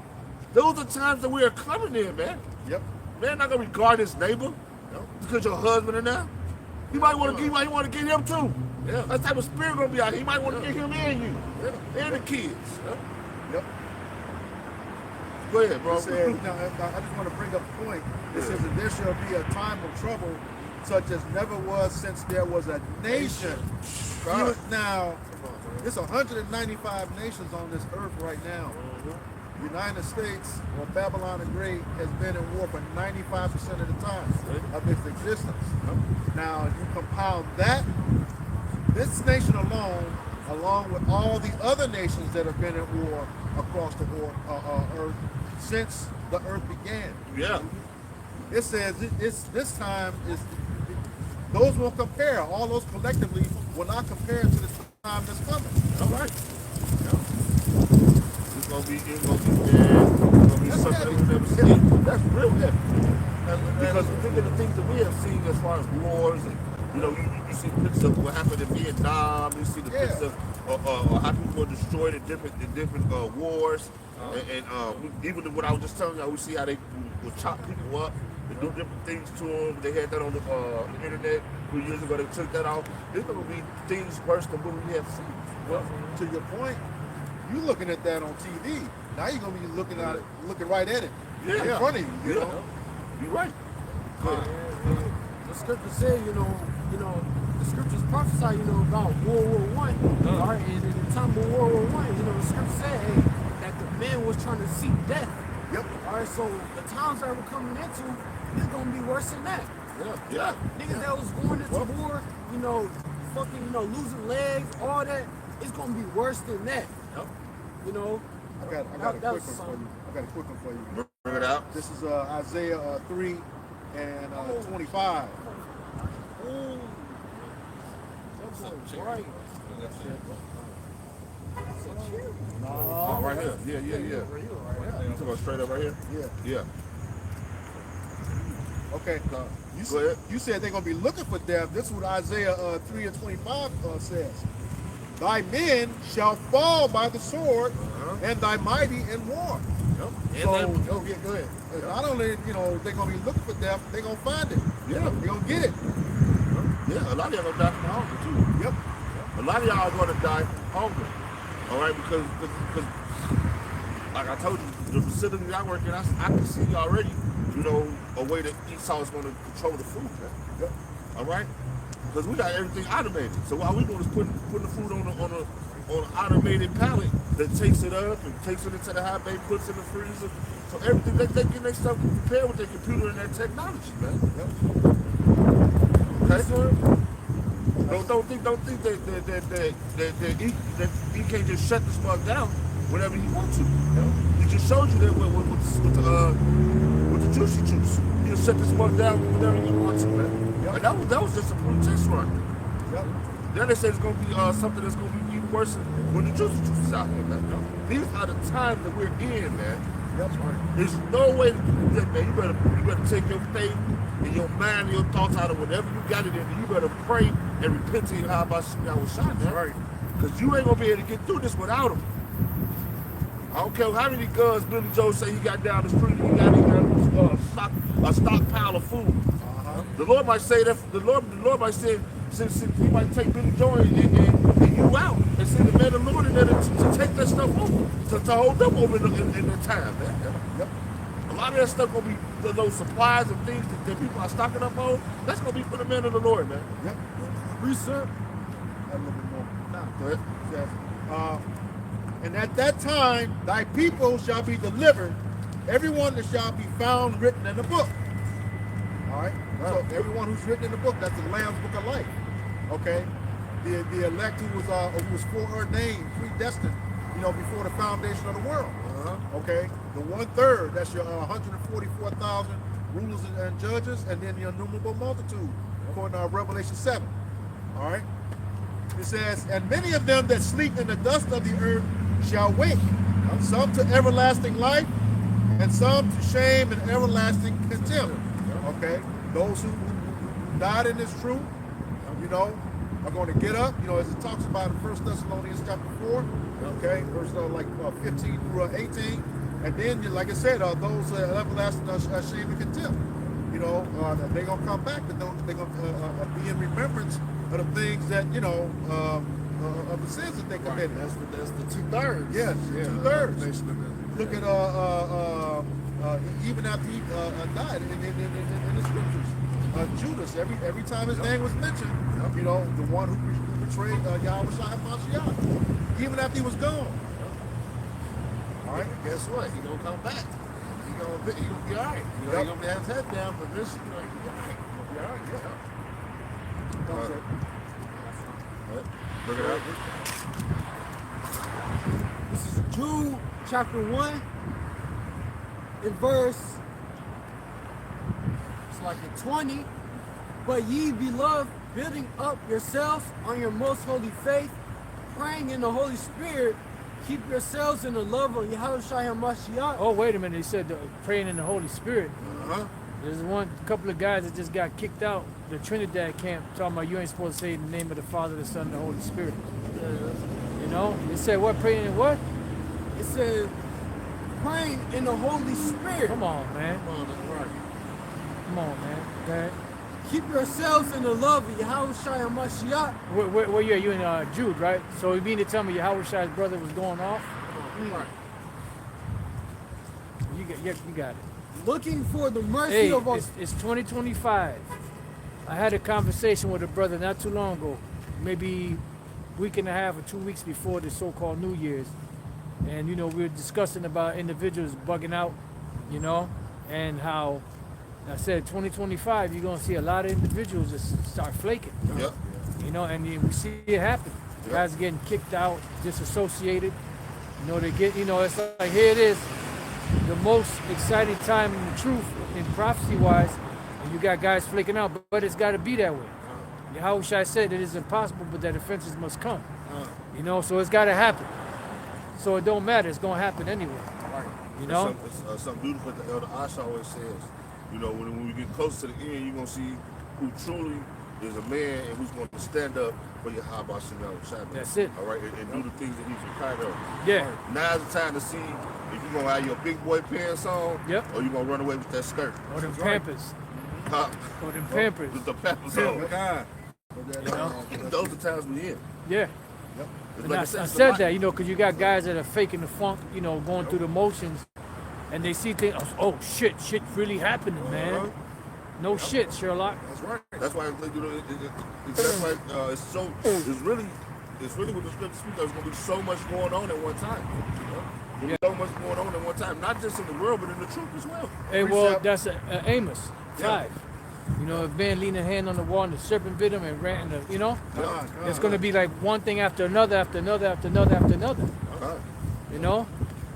Those are times that we are coming in, man. Yep. Man not gonna regard his neighbor because your husband in there. He might want to get him too. Yeah. That type of spirit gonna be out here. He might want to get him and you. And the kids. Yep. Go ahead, bro. It says, I just want to bring up a point. It says that there shall be a time of trouble such as never was since there was a nation. Right. Now, there's 195 nations on this earth right now. The United States, or Babylon the Great, has been in war for 95% of the time of its existence. Now, you compile that, this nation alone, along with all the other nations that have been at war across the earth since the earth began. Yeah. It says this time is those will compare. All those collectively will not compare to the time that's coming. All right. Yeah. It's gonna be bad. be That's something that heavy. we never seen. That's real heavy. Because think of the things that we have seen as far as wars, and you see pictures of what happened in Vietnam. You see the pictures of how people were destroyed in different wars, and even what I was just telling you, we see how they would chop people up and do different things to them. They had that on the internet a few years ago. They took that off. There's going to be things worse than what we have seen. Well, to your point, you looking at that on TV. Now you're gonna be looking at it, looking right at it in front of you. You know. You're right. The scripture say, the scriptures prophesy, about World War One. All right, and in the time of World War One, the scripture said, hey, that the man was trying to seek death. Yep. All right, so the times that we're coming into is gonna be worse than that. Yeah. Niggas that was going into war, fucking, losing legs, all that, it's gonna be worse than that. Yep. I got a quick one for you. I got a quick one for you. Bring it out. This is Isaiah 3 and 25. Ooh. That's right. Oh, right here. Yeah. You talking about straight up right here? Yeah. Okay. Go ahead. You said they're gonna be looking for death. This is what Isaiah 3 and 25 says. Thy men shall fall by the sword, and thy mighty in war. Yep. So, go ahead. Not only, they're gonna be looking for death, they're gonna find it. Yeah. They're gonna get it. Yeah, a lot of y'all gonna die from hunger too. Yep. A lot of y'all are gonna die from hunger. All right, because like I told you, the facility I work in, I can see already, a way that Esau is gonna control the food. Yep. All right, because we got everything automated. So all we doing is putting the food on an automated pallet that takes it up and takes it into the high bay, puts it in the freezer. So everything they get their stuff prepared with their computer and their technology, man. Yep. Okay, sir. Don't think that he can't just shut this mug down whenever he wants to. He just showed you that with the juicy juice. He'll shut this mug down whenever he wants to, man. Yep. And that was just a test run. Yep. Then they say it's gonna be something that's gonna be even worse when the juicy juice is out here, man. These are the times that we're in, man. Yep. There's no way to do that, man. You better take your faith and your mind and your thoughts out of whatever you got it in, and you better pray and repent to how about y'all was shot, man. Right. Because you ain't gonna be able to get through this without him. I don't care how many guns Billy Joe say he got down the street, he got a stockpile of food. The Lord might say that. The Lord might say, he might take Billy Joe and you out and send the man of the Lord in there to take that stuff over, to hold them over in the time, man. Yep. A lot of that stuff gonna be those supplies and things that people are stocking up on. That's gonna be for the man of the Lord, man. Yep. Research. A little bit more. Go ahead. Says, and at that time, thy people shall be delivered, everyone that shall be found written in the book. All right. So everyone who's written in the book, that's the Lamb's Book of Life. Okay. The elect who was foreordained, predestined, before the foundation of the world. Okay. The 1/3, that's your 144,000 rulers and judges, and then the innumerable multitude, according to Revelation 7. All right. It says, and many of them that sleep in the dust of the earth shall wake, some to everlasting life, and some to shame and everlasting contempt. Okay, those who died in this truth, are going to get up, as it talks about in 1 Thessalonians chapter 4, okay, verse 15 through 18, and then, like I said, those everlasting shame and contempt, they're going to come back, but they're going to be in remembrance of the things that, of the sins that they committed. That's the 2/3. Yes, 2/3. Look at even after he died in the scriptures, Judas. Every time his name was mentioned, the one who betrayed Yahweh HaMashiach, even after he was gone. All right, guess what? He gonna come back. He gonna be all right. He gonna have his head down, but this, he'll be all right. He'll be all right. Yeah. Bring it out. This is Jude chapter 1 in verse, it's like in 20. But ye beloved, building up yourselves on your most holy faith, praying in the Holy Spirit, Keep yourselves in the love of Yahushua HaMashiach. Oh, wait a minute. He said praying in the Holy Spirit. Uh-huh. There's couple of guys that just got kicked out the Trinidad camp talking about you ain't supposed to say in the name of the Father, the Son, and the Holy Spirit. You know? They said what? Praying in what? It says praying in the Holy Spirit. Come on, man. Come on, that's right. Come on, man. Okay. Keep yourselves in the love of Yahushua HaMashiach. Where you at? You in Jude, right? So you mean to tell me Yahushua's brother was going off? Right. You got it. Looking for the mercy Hey, of us. it's 2025. I had a conversation with a brother not too long ago, maybe a week and a half or 2 weeks before the so-called New Year's. And, you know, we were discussing about individuals bugging out, you know, and how I said 2025, you're going to see a lot of individuals just start flaking, Yep. you know, and we see it happen. Guys getting kicked out, disassociated. You know, they get, you know, it's like here it is, the most exciting time in the truth, in prophecy-wise, and you got guys flaking out, but it's got to be that way. Yahushua said it is impossible, but that offenses must come. You know, so it's got to happen. So it don't matter, it's going to happen anyway. Right. You know? It's something beautiful that Elder Asha always says. You know, when we get close to the end, you're going to see who truly is a man and who's going to stand up for your Yahweh Shabbat. That's it. All right, and do the things that he's required of. Yeah. Now's the time to see if you're going to have your big boy pants on, Yep. or you're going to run away with that skirt. Or them Pampers. Huh? Or them Pampers. With the peppers Oh, on. God. You know? Those are times we in. Yeah. It's And like I it's a said lot- that, you know, because you got guys that are faking the funk, you know, going through the motions, and they see things, oh, shit really happening, man. No shit, Sherlock. That's right. That's why you know, that's why it's really what the scripture speaks. There's going to be so much going on at one time. You know? So much going on at one time, not just in the world, but in the truth as well. Hey, well, Precept. that's Amos 5. You know, if man leaned a hand on the wall and the serpent bit him and ran, you know, God, it's going to be like one thing after another, after another, after another, after another. Uh-huh. You know?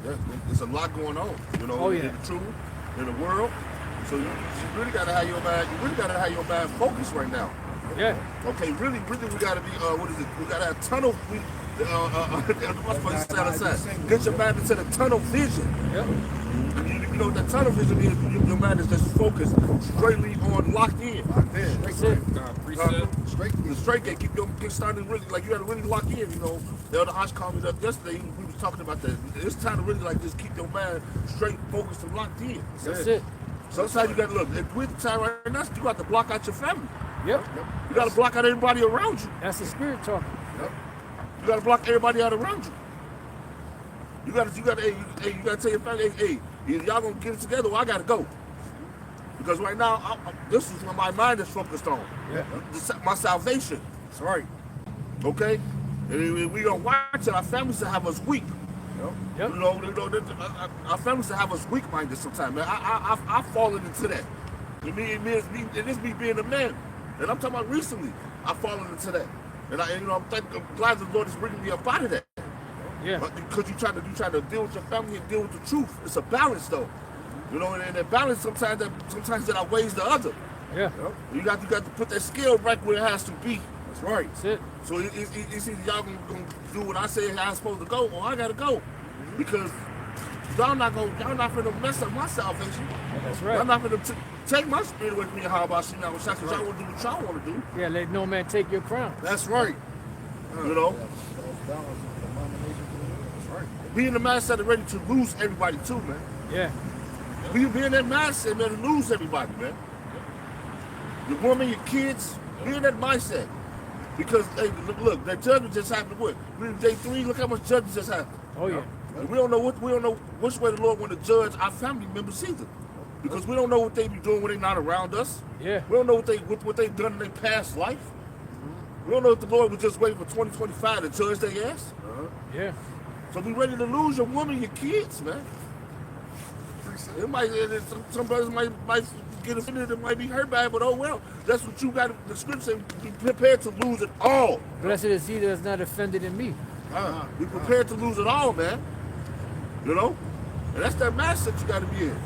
Yeah, there's a lot going on. You know, Oh, in yeah. the truth, in the world. So you really got to have your mind. You really got to have your mind focused right now. Yeah. Okay, really, we got to be. What is it? We got to have tunnel. What's supposed to say? Get your mind into the tunnel vision. Yep. You know what that tunnel vision is? Your mind is just focused, straightly on, locked in. That's it. The straight gate, get started really, like you got to really lock in, you know. The other Hosh called me up yesterday, we was talking about that. It's time to really like just keep your mind straight, focused, and locked in. That's it. Sometimes you got to look, with the time right now, you got to block out your family. Yep. You got to block out everybody around you. That's the spirit talking. You got to block everybody out around you. You got to tell your family, hey, either y'all gonna get it together or I gotta go. Because right now, this is what my mind is focused on. Yeah. My salvation. That's right. Okay? And we don't watch it. Our families will have us weak. Yep. You know, our families will have us weak-minded sometimes, man. I've fallen into that. And it's me being a man. And I'm talking about recently, I've fallen into that. And I'm glad the Lord is bringing me up out of that. Yeah. Because you try to deal with your family and deal with the truth. It's a balance, though. You know, and that balance sometimes that outweighs the other. Yeah. You got to put that scale right where it has to be. That's right. That's it. So it's either y'all gonna do what I say I'm supposed to go, or I gotta go, because y'all not gonna mess up my salvation. That's Y'all right. not gonna take my spirit away from me. How about you now? Because y'all want to do what y'all want to do. Yeah, let no man take your crown. That's right. You know, That's right. be in the mindset of ready to lose everybody too, man. Yeah. Be in that mindset, man, to lose everybody, man. Your woman, your kids, be in that mindset. Because, hey, look, that judgment just happened. What? Day 3, look how much judgment just happened. Oh, yeah. And we don't know which way the Lord want to judge our family members either. Because we don't know what they be doing when they're not around us. Yeah. We don't know what they've done in their past life. We don't know if the Lord was just waiting for 2025 to judge their ass. Yeah. So be ready to lose your woman, your kids, man. It might, some brothers might get offended, it might be hurt by it, but oh well. That's what you got. The scripture says, be prepared to lose it all. Blessed is he that is not offended in me. Be prepared to lose it all, man. You know? And that's that mindset you got to be in.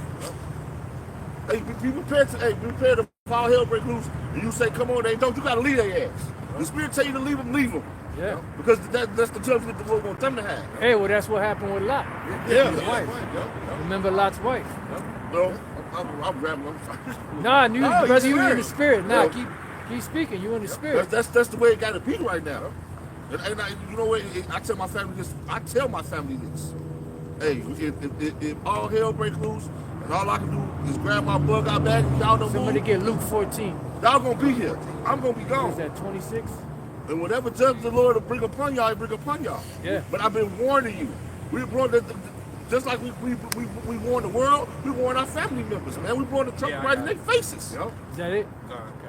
Hey, be prepared to if all hell break loose, and you say, come on, they don't, you got to leave their ass. The Spirit tell you to leave them, leave them. Yeah. Because that's the judgment the Lord wants them to have. Hey, well, that's what happened with Lot. Yeah. His wife. Remember Lot's wife? No, I'm grabbing. I'm sorry. Nah, brother, you in spirit. the spirit. Nah, Yeah. keep speaking. You in the spirit. That's the way it got to be right now. And you know what? I tell my family this. Hey, if all hell break loose and all I can do is grab my bug out bag and y'all don't Somebody move, get Luke 14. y'all gonna be here. I'm gonna be Is gone. that 26? And whatever judge the Lord will bring upon y'all, he bring upon y'all. Yeah. But I've been warning you. We warned just like we warned the world, we warned our family members, man. We warned the trouble right in their faces. Is that it?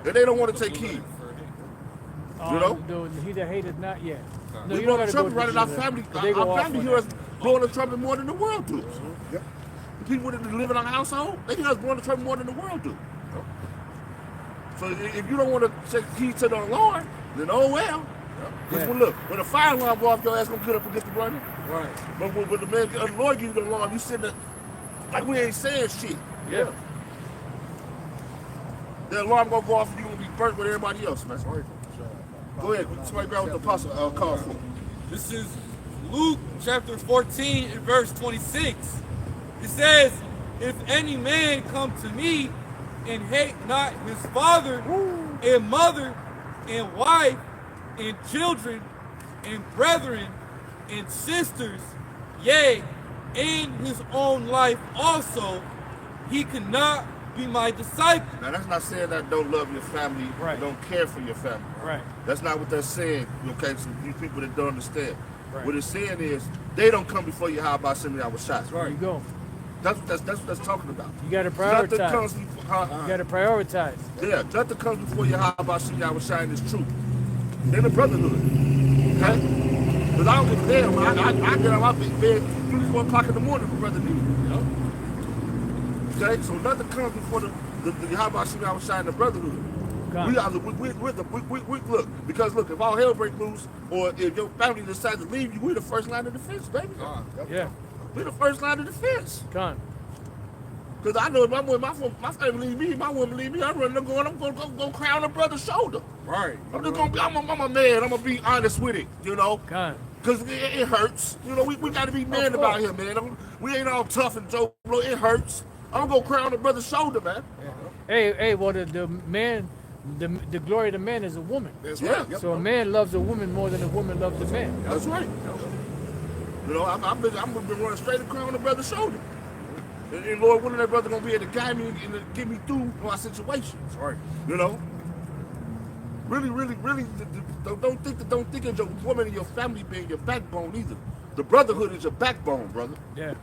And they don't want to take heed. You know? He that hateth not yet. No, We you don't blowing gotta the go trumpet to right in our Jesus. family. But they go Our off family on hear that. us blowing the trumpet more than the world do. The people that live in our household, they hear us blowing the trumpet more than the world do. So if you don't want to take heed to the alarm, then oh well. Because look, when the fire alarm go off, your ass gonna get up against the burner. Right. But when the Lord gives you the alarm, you sitting there like we ain't saying shit. Yeah. The alarm gonna go off and you gonna be burnt with everybody else, man. Go ahead, somebody grab what the apostle called for. This is Luke chapter 14 and verse 26. It says, if any man come to me and hate not his father and mother and wife and children and brethren and sisters, yea, and his own life also, he cannot be my disciple. Now that's not saying that don't love your family, Right. don't care for your family. Right. That's not what that's saying, okay, so you people that don't understand. Right. What it's saying is, they don't come before you, how about sending our shots. There you go. That's what that's talking about. You gotta Nothing prioritize. comes before, You gotta prioritize. yeah, nothing comes before you, how about sending our shine is true. Then the brotherhood, okay? Because I don't give a damn, I get on my bed 3, 4 o'clock in the morning for brother need. Okay, so nothing comes before the how about sending our shine the brotherhood. We look, because look, if all hell break loose, or if your family decides to leave you, we're the first line of defense, baby. Yeah. We're the first line of defense. Con. Because I know if my family leave me, my woman leave me, I'm gonna go cry on a brother's shoulder. Right. I'm just gonna be, I'm a man, I'm gonna be honest with it, you know? Con. Because it hurts. You know, we gotta be men about here, man. We ain't all tough and joke, it hurts. I'm gonna go cry on a brother's shoulder, man. Hey, well, the man, the glory of the man is a woman. That's right. So a man loves a woman more than a woman loves a man. That's right. You know, I've been running straight and crying on the brother's shoulder. And Lord willing, that brother gonna be able to guide me and get me through my situations. Right. You know? Really, don't think of your woman and your family being your backbone either. The brotherhood is your backbone, brother. Yeah.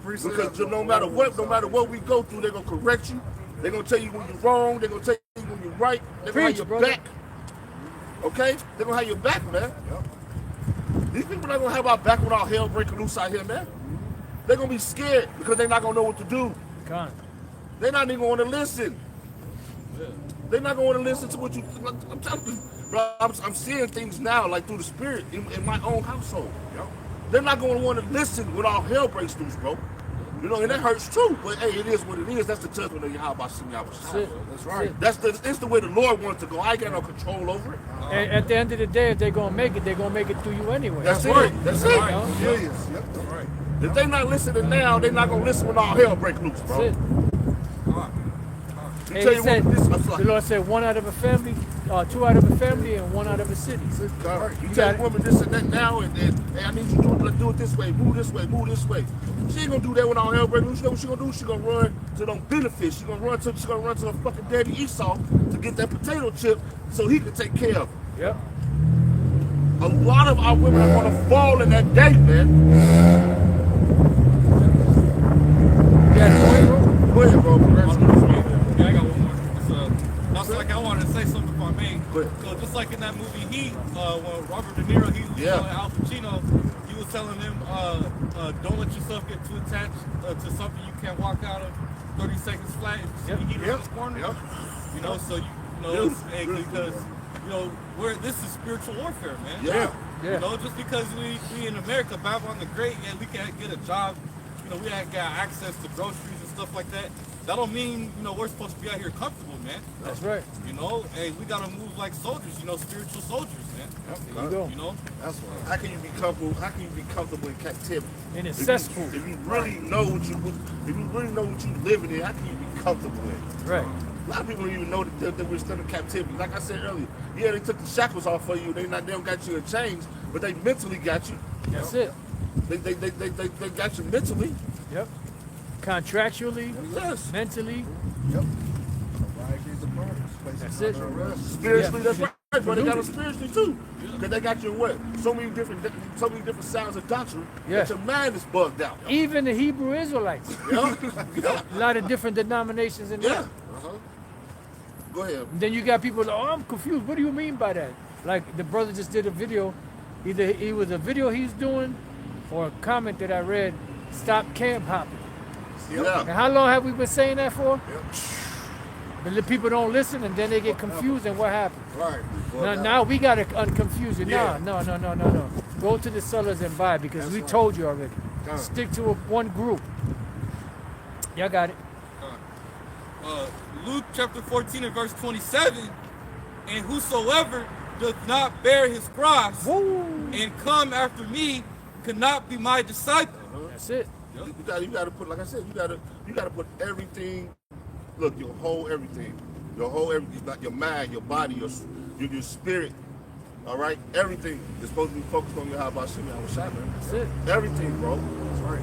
Because no matter what we go through, they're gonna correct you. They're gonna tell you when you're wrong. They're gonna tell you when you're right. They're gonna have your brother. back. Okay? They're gonna have your back, man. These people not gonna have our back when all hell breaking loose out here, man. They're gonna be scared because they're not gonna know what to do. Con. They're not even gonna listen. They're not gonna listen to what you. I'm telling you, bro. I'm seeing things now, like through the spirit in my own household. They're not gonna want to listen when all hell breaks loose, bro. You know, and that hurts too. But hey, it is what it is. That's the judgment of Yahweh. That's right. It's the way the Lord wants to go. I ain't got no control over it. And at the end of the day, if they're gonna make it, they're gonna make it through you anyway. That's it. That's it. Yes. Yep. Right. If they not listening now, they're not gonna listen when all hell break loose, That's bro. it. Tell Hey, you he said, what, the Lord said, 1 out of a family, 2 out of a family, and 1 out of a city. You You tell got a woman this and that now, and hey, I need you to do it this way, move this way, move this way. She ain't gonna do that when all hell breaks loose. You know what she gonna do? She gonna run to them benefits. She gonna run to her fucking daddy Esau to get that potato chip so he can take care of her. Yep. A lot of our women are gonna fall in that day, man. Yeah, Go ahead, bro. Yeah, I got one more. It's, like I wanted to say something if I may. Go ahead. So just like in that movie Heat, when Robert De Niro, Al Pacino, he was telling them, don't let yourself get too attached to something you can't walk out of 30 seconds flat and you heat on this corner. You know, so because this is spiritual warfare, man. Yeah. You know, just because we in America, Babylon the Great, we can't get a job. You know, we ain't got access to groceries and stuff like that. that don't mean, you know, we're supposed to be out here comfortable, man. That's right. You know, hey, we gotta move like soldiers, you know, spiritual soldiers, man. There you go. You know? That's right. How can you be comfortable? How can you be comfortable in captivity? In a If you- cesspool. If you really know what you living in, how can you be comfortable in? Right. A lot of people don't even know that we're still in captivity. Like I said earlier, yeah, they took the shackles off for you. They don't got you in chains, but they mentally got you. That's it. They got you mentally. Yep. Contractually, Yes. mentally. Yep. Right against the borders. That's it. Spiritually, Yeah. that's right. But they got us spiritually too. Because they got you in what? So many different sounds of doctrine Yeah. that your mind is bugged out. Even the Hebrew Israelites. Yeah. Yeah. A lot of different denominations in Yeah. there. Uh-huh. Go ahead. And then you got people like, oh, I'm confused. What do you mean by that? Like the brother just did a video. Either it was a video he's doing or a comment that I read, stop camp hopping. And Yeah. how long have we been saying that for? But the people don't listen and then they get confused and what happens? Right. Now we got to unconfuse you. Yeah. No. Go to the sellers and buy because That's we right. told you already. Done. Stick to one group. Y'all got it. Luke chapter 14 and verse 27, and whosoever does not bear his cross Woo! and come after me cannot be my disciple. That's it. You gotta put, like I said, you gotta put everything. Look, your whole everything, like your mind, your body, your spirit. All right, everything is supposed to be focused on how about Shimmy Shai, man. That's it. Everything, bro. That's right.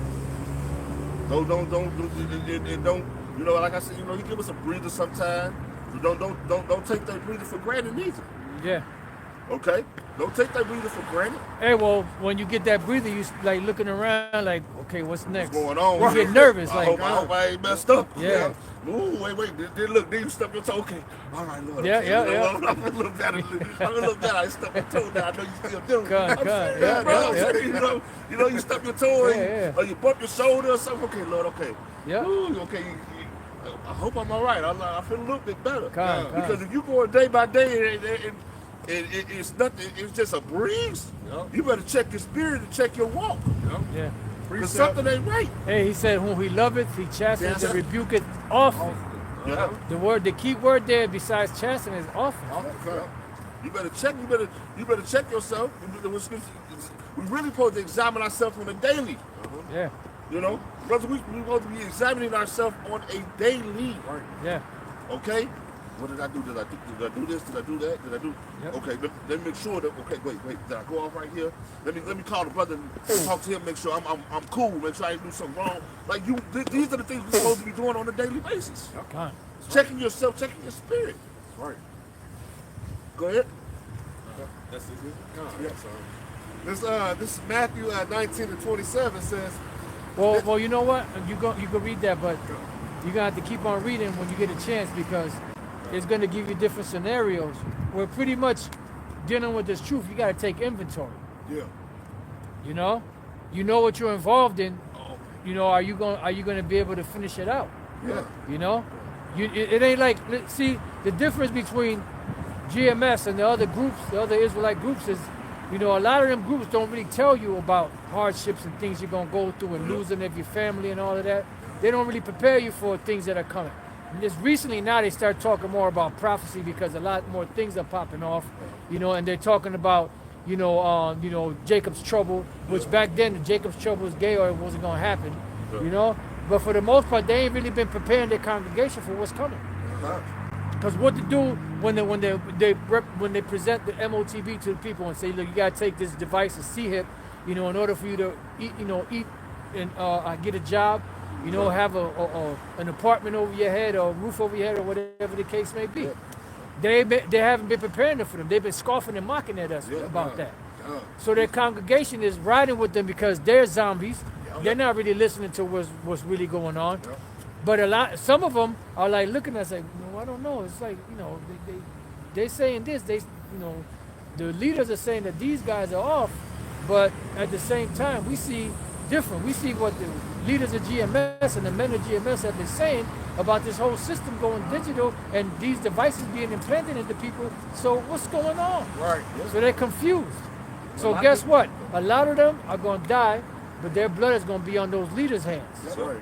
Don't. You know, like I said, you know, he give us a breather sometimes. So don't take that breather for granted either. Yeah. Okay? Don't take that breather for granted. Hey, well, when you get that breather, you like looking around, like, okay, what's next? What's going on? You get nervous, I like, hope I ain't messed up. Yeah. Ooh, wait. Look, then you stub your toe. Okay. All right, Lord. Yeah, okay. yeah. I'm gonna look at it. I'm gonna look at it. I stubbed your toe now. I know you still doing it. God, I'm God. saying, Yeah, bro, yeah, I'm saying, you know, you stub your toe Yeah. or you bump your shoulder or something. Okay, Lord, okay. Yeah. Ooh, okay. I hope I'm all right. I feel a little bit better. God. Because if you go day by day and it's nothing, it's just a breeze, you better check your spirit and check your walk. Yeah. Because something ain't right. Hey, he said, whom he loveth, he chastens Yes. and rebuketh often. Yeah. The key word there, besides chastening, is often. You better check. You better check yourself. We really supposed to examine ourselves on a daily. Yeah. You know, brothers, we supposed to be examining ourselves on a daily. Yeah. Okay. What did I do? Did I do this? Did I do that? Did I do? Yep. Okay. Let me make sure that. Okay. Wait. Did I go off right here? Let me call the brother and talk to him. Make sure I'm cool. Make sure I ain't do something wrong. Like these are the things we're supposed to be doing on a daily basis. God. Checking yourself, checking your spirit. Right. Go ahead. That's it. This is Matthew 19 and 27 says, Well, you know what? You can read that, but you're gonna have to keep on reading when you get a chance because it's gonna give you different scenarios. We're pretty much dealing with this truth. You gotta take inventory. yeah. You know what you're involved in. You know, are you gonna be able to finish it out? Yeah. You know, it ain't like, see, the difference between GMS and the other groups, the other Israelite groups is, you know, a lot of them groups don't really tell you about hardships and things you're going to go through and losing of your family and all of that. They don't really prepare you for things that are coming. And just recently now they start talking more about prophecy because a lot more things are popping off, you know, and they're talking about, you know, Jacob's trouble, which back then Jacob's trouble was gay or it wasn't going to happen, you know. But for the most part, they ain't really been preparing their congregation for what's coming. Because what to do when they present the MOTB to the people and say, look, you gotta take this device, a C-hip, you know, in order for you to eat and get a job, you know, have an apartment over your head or a roof over your head or whatever the case may be. They haven't been preparing them for them. They've been scoffing and mocking at us about that. So their congregation is riding with them because they're zombies. They're not really listening to what's really going on. But some of them are like looking at us like, no, I don't know. It's like, you know, they're saying this. You know, the leaders are saying that these guys are off, but at the same time, we see different. We see what the leaders of GMS and the men of GMS have been saying about this whole system going digital and these devices being implanted into people. So what's going on? Right. So they're confused. So guess what? A lot of them are going to die, but their blood is going to be on those leaders' hands. That's right.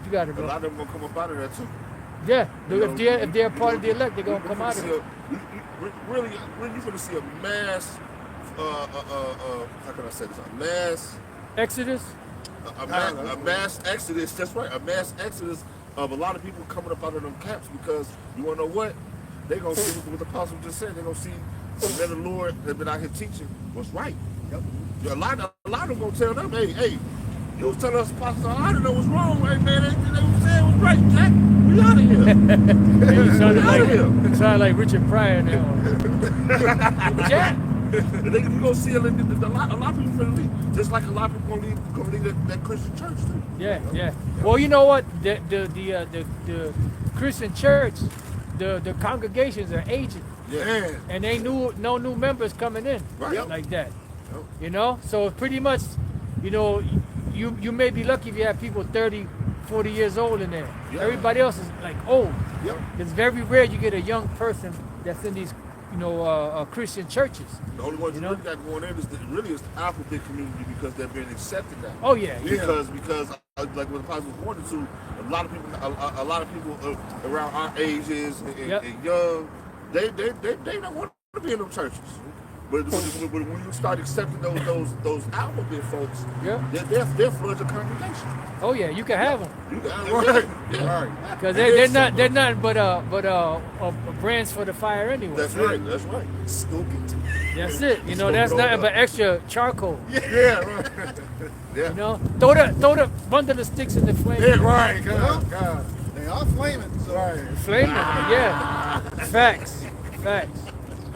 You got it, A bro. lot of them gonna come up out of there too. Yeah, You know, if they're part of the elect, they're gonna come out of it. Really, you're gonna see a mass. How can I say this? A mass. Exodus. A mass exodus. That's right. A mass exodus of a lot of people coming up out of them camps because you wanna know what? They gonna see what the apostle just said. They gonna see the men of the Lord that been out here teaching what's right. Yep. A lot of them gonna tell them, hey, you was telling us, Apostle, I didn't know what's wrong. Hey, man, they was saying was right, Jack. We out of here. Hey, We you sound like Richard Pryor now. Jack. You gonna see a lot of people finna leave. Just like a lot of people gonna leave that Christian church too. Yeah. Well, you know what? The Christian church, the congregations are aging, Yeah. and they no new members coming in Right. like that. Yep. You know, so pretty much, you know, you may be lucky if you have people 30, 40 years old in there. Yeah. Everybody else is like old. Yep. It's very rare you get a young person that's in these, Christian churches. The only ones You you know? really got going in is the alphabet community because they're being accepted now. Oh yeah. Because like what the apostle was pointing to, a lot of people around our ages and young, they don't want to be in them churches. But when you start accepting those alphabet folks, Yeah. they're flood the congregation. Oh yeah, you can have them. Right. Right. Because they're not but brands for the fire anyway. That's right. Stoke it. That's it. You know, that's nothing but extra charcoal. Yeah, right. Yeah. You know, throw the bundle of sticks in the flame. Yeah, right. God. They are flaming. So Flame, yeah. Facts.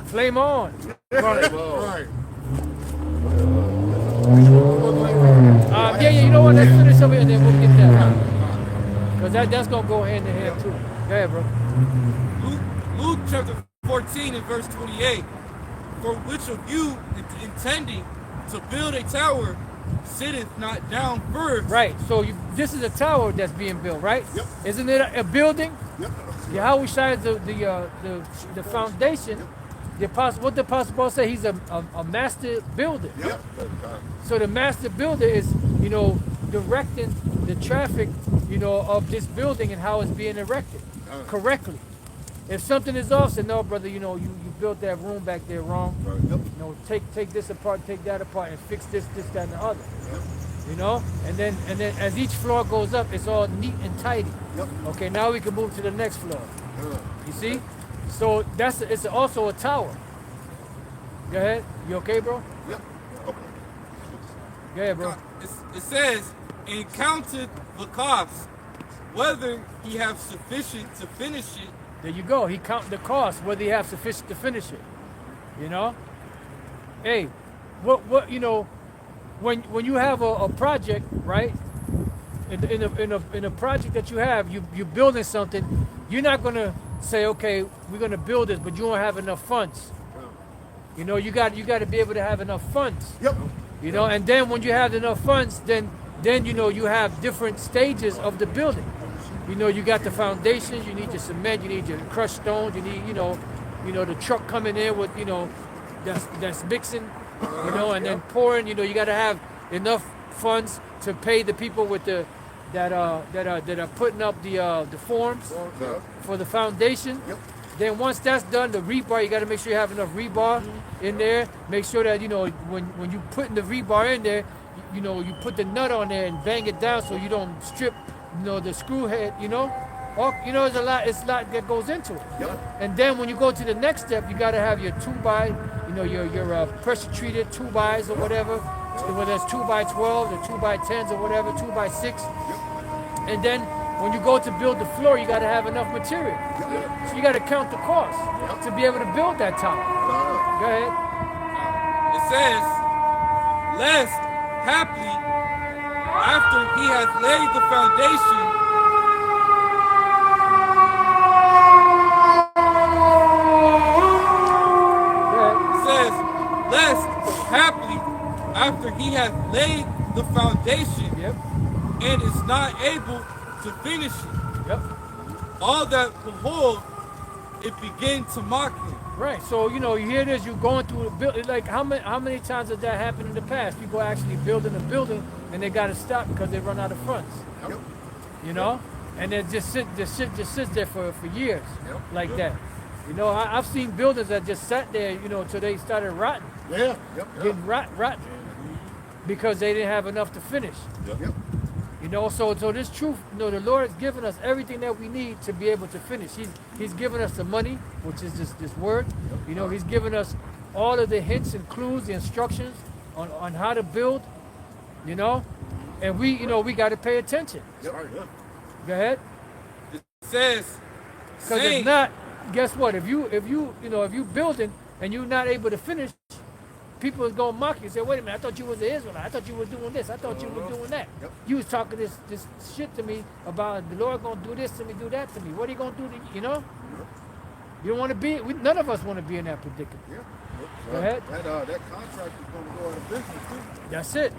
Flame on. Right. Yeah. You know what? Let's finish up here and then we'll get that. Because that's gonna go hand in hand too. Go ahead, bro. Luke chapter 14 and verse 28. For which of you intending to build a tower sitteth not down first? Right. So this is a tower that's being built, right? Yep. Isn't it a building? Yep. Yahweh shines the foundation. What the apostle Paul say? He's a master builder. Yep. So the master builder is, directing the traffic, of this building and how it's being erected correctly. If something is off, say, no, brother, you built that room back there wrong. Yep. Take this apart, take that apart, and fix this, that, and the other. And then as each floor goes up, it's all neat and tidy. Yep. Okay, now we can move to the next floor. You see? So it's also a tower. Go ahead. You okay, bro? Yep. Okay. Go ahead, bro. It says, and counted the cost, whether he have sufficient to finish it. There you go. He count the cost, whether he have sufficient to finish it. Hey, what when you have a project, right? In a project that you have, you're building something. You're not gonna say, okay, we're gonna build this, but you don't have enough funds. You got to be able to have enough funds. Yep. And then when you have enough funds, then you have different stages of the building. You got the foundations, you need your cement, you need your crushed stones, you need, the truck coming in with, that's mixing, and then pouring, you got to have enough funds to pay the people with that are putting up the forms for the foundation. Yep. Then once that's done, the rebar, you got to make sure you have enough rebar in there. Make sure that, when you putting the rebar in there, you put the nut on there and bang it down so you don't strip, the screw head, it's a lot that goes into it. Yep. And then when you go to the next step, you got to have your 2x, your pressure treated 2x's or whatever, whether it's 2x12 or 2x10s or whatever, 2x6. Yep. And then when you go to build the floor, you got to have enough material. Yep. So you got to count the cost to be able to build that tower. Go ahead. It says, lest haply after he hath laid the foundation, it says, lest haply after he hath laid the foundation Yep. and is not able to finish it, Yep. all that behold, it begin to mock him. Right. So you hear this. You're going through the building. Like how many times has that happened in the past? People actually building a building and they got to stop because they run out of funds. Yep. and then just sits there for years like that. You know, I've seen buildings that just sat there, you know, till they started rotting, Yeah. getting rotten, because they didn't have enough to finish. Yep. You know, so this truth, you know, the Lord has given us everything that we need to be able to finish. He's given us the money, which is this word. You know, He's given us all of the hints and clues, the instructions on how to build. You know, and we got to pay attention. That's right, yeah. Go ahead. It says, Because if not, guess what? If you building and you're not able to finish, people is gonna mock you and say, "Wait a minute, I thought you was an Israelite. I thought you was doing this. I thought you was doing that. You was talking this shit to me about the Lord gonna do this to me, do that to me. What are you gonna do to you know? You don't want to be. None of us want to be in that predicament. Go ahead. That contract is going to go out of business too. That's it.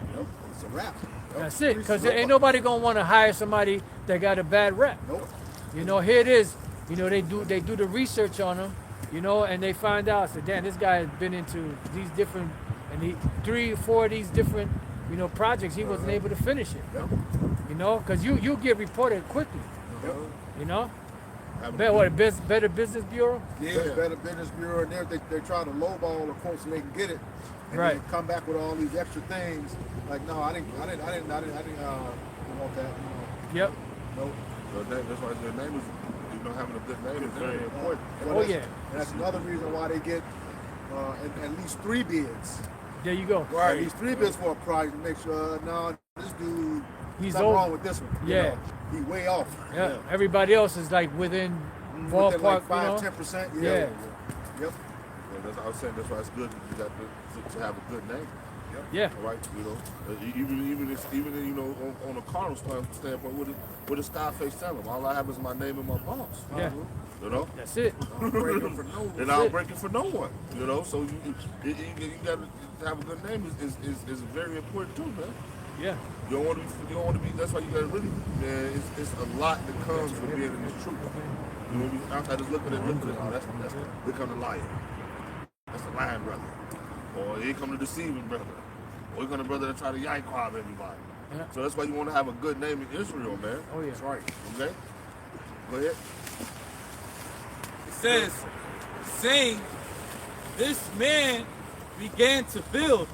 It's a wrap. That's it. Because ain't nobody gonna want to hire somebody that got a bad rep. Nope. You know, here it is. You know, they do the research on them. You know, and they find out, so damn, this guy has been into these different, and 3 or 4 of these different, you know, projects. He wasn't able to finish it. You know, because you get reported quickly. You know, Better Business Bureau. Yeah, Better Business Bureau, and they try to lowball the quote so they can get it, and then come back with all these extra things. Like, no, I didn't want that. Yep. Nope. So that's why their name is, having a good name is very important. And that's another reason why they get at least 3 bids. There you go. Right. At least 3 bids for a project to make sure, no, this dude, he's something wrong with this one. You Yeah. know, he way off. Yeah. Everybody else is like within ballpark, like 5, you know? 10%. Yeah. Yep. Yeah, that's what I was saying. That's why it's good you got to have a good name. Yeah. All right, even on a carnal standpoint, what does Scarface tell him? All I have is my name and my boss. Yeah. You know. That's it. And I'll break it for no one. You know, so you got to have a good name is very important too, man. Yeah. You don't want to be. That's why you got to really. Man, it's a lot that comes with being in this truth. You know, outsiders look at it. Oh, that's become the liar. That's the lying brother. Or here come the deceiving brother. Or here come the brother that try to yank rob everybody. Yeah. So that's why you want to have a good name in Israel, man. Oh yeah. That's right. Okay. Go ahead. It says, saying, this man began to build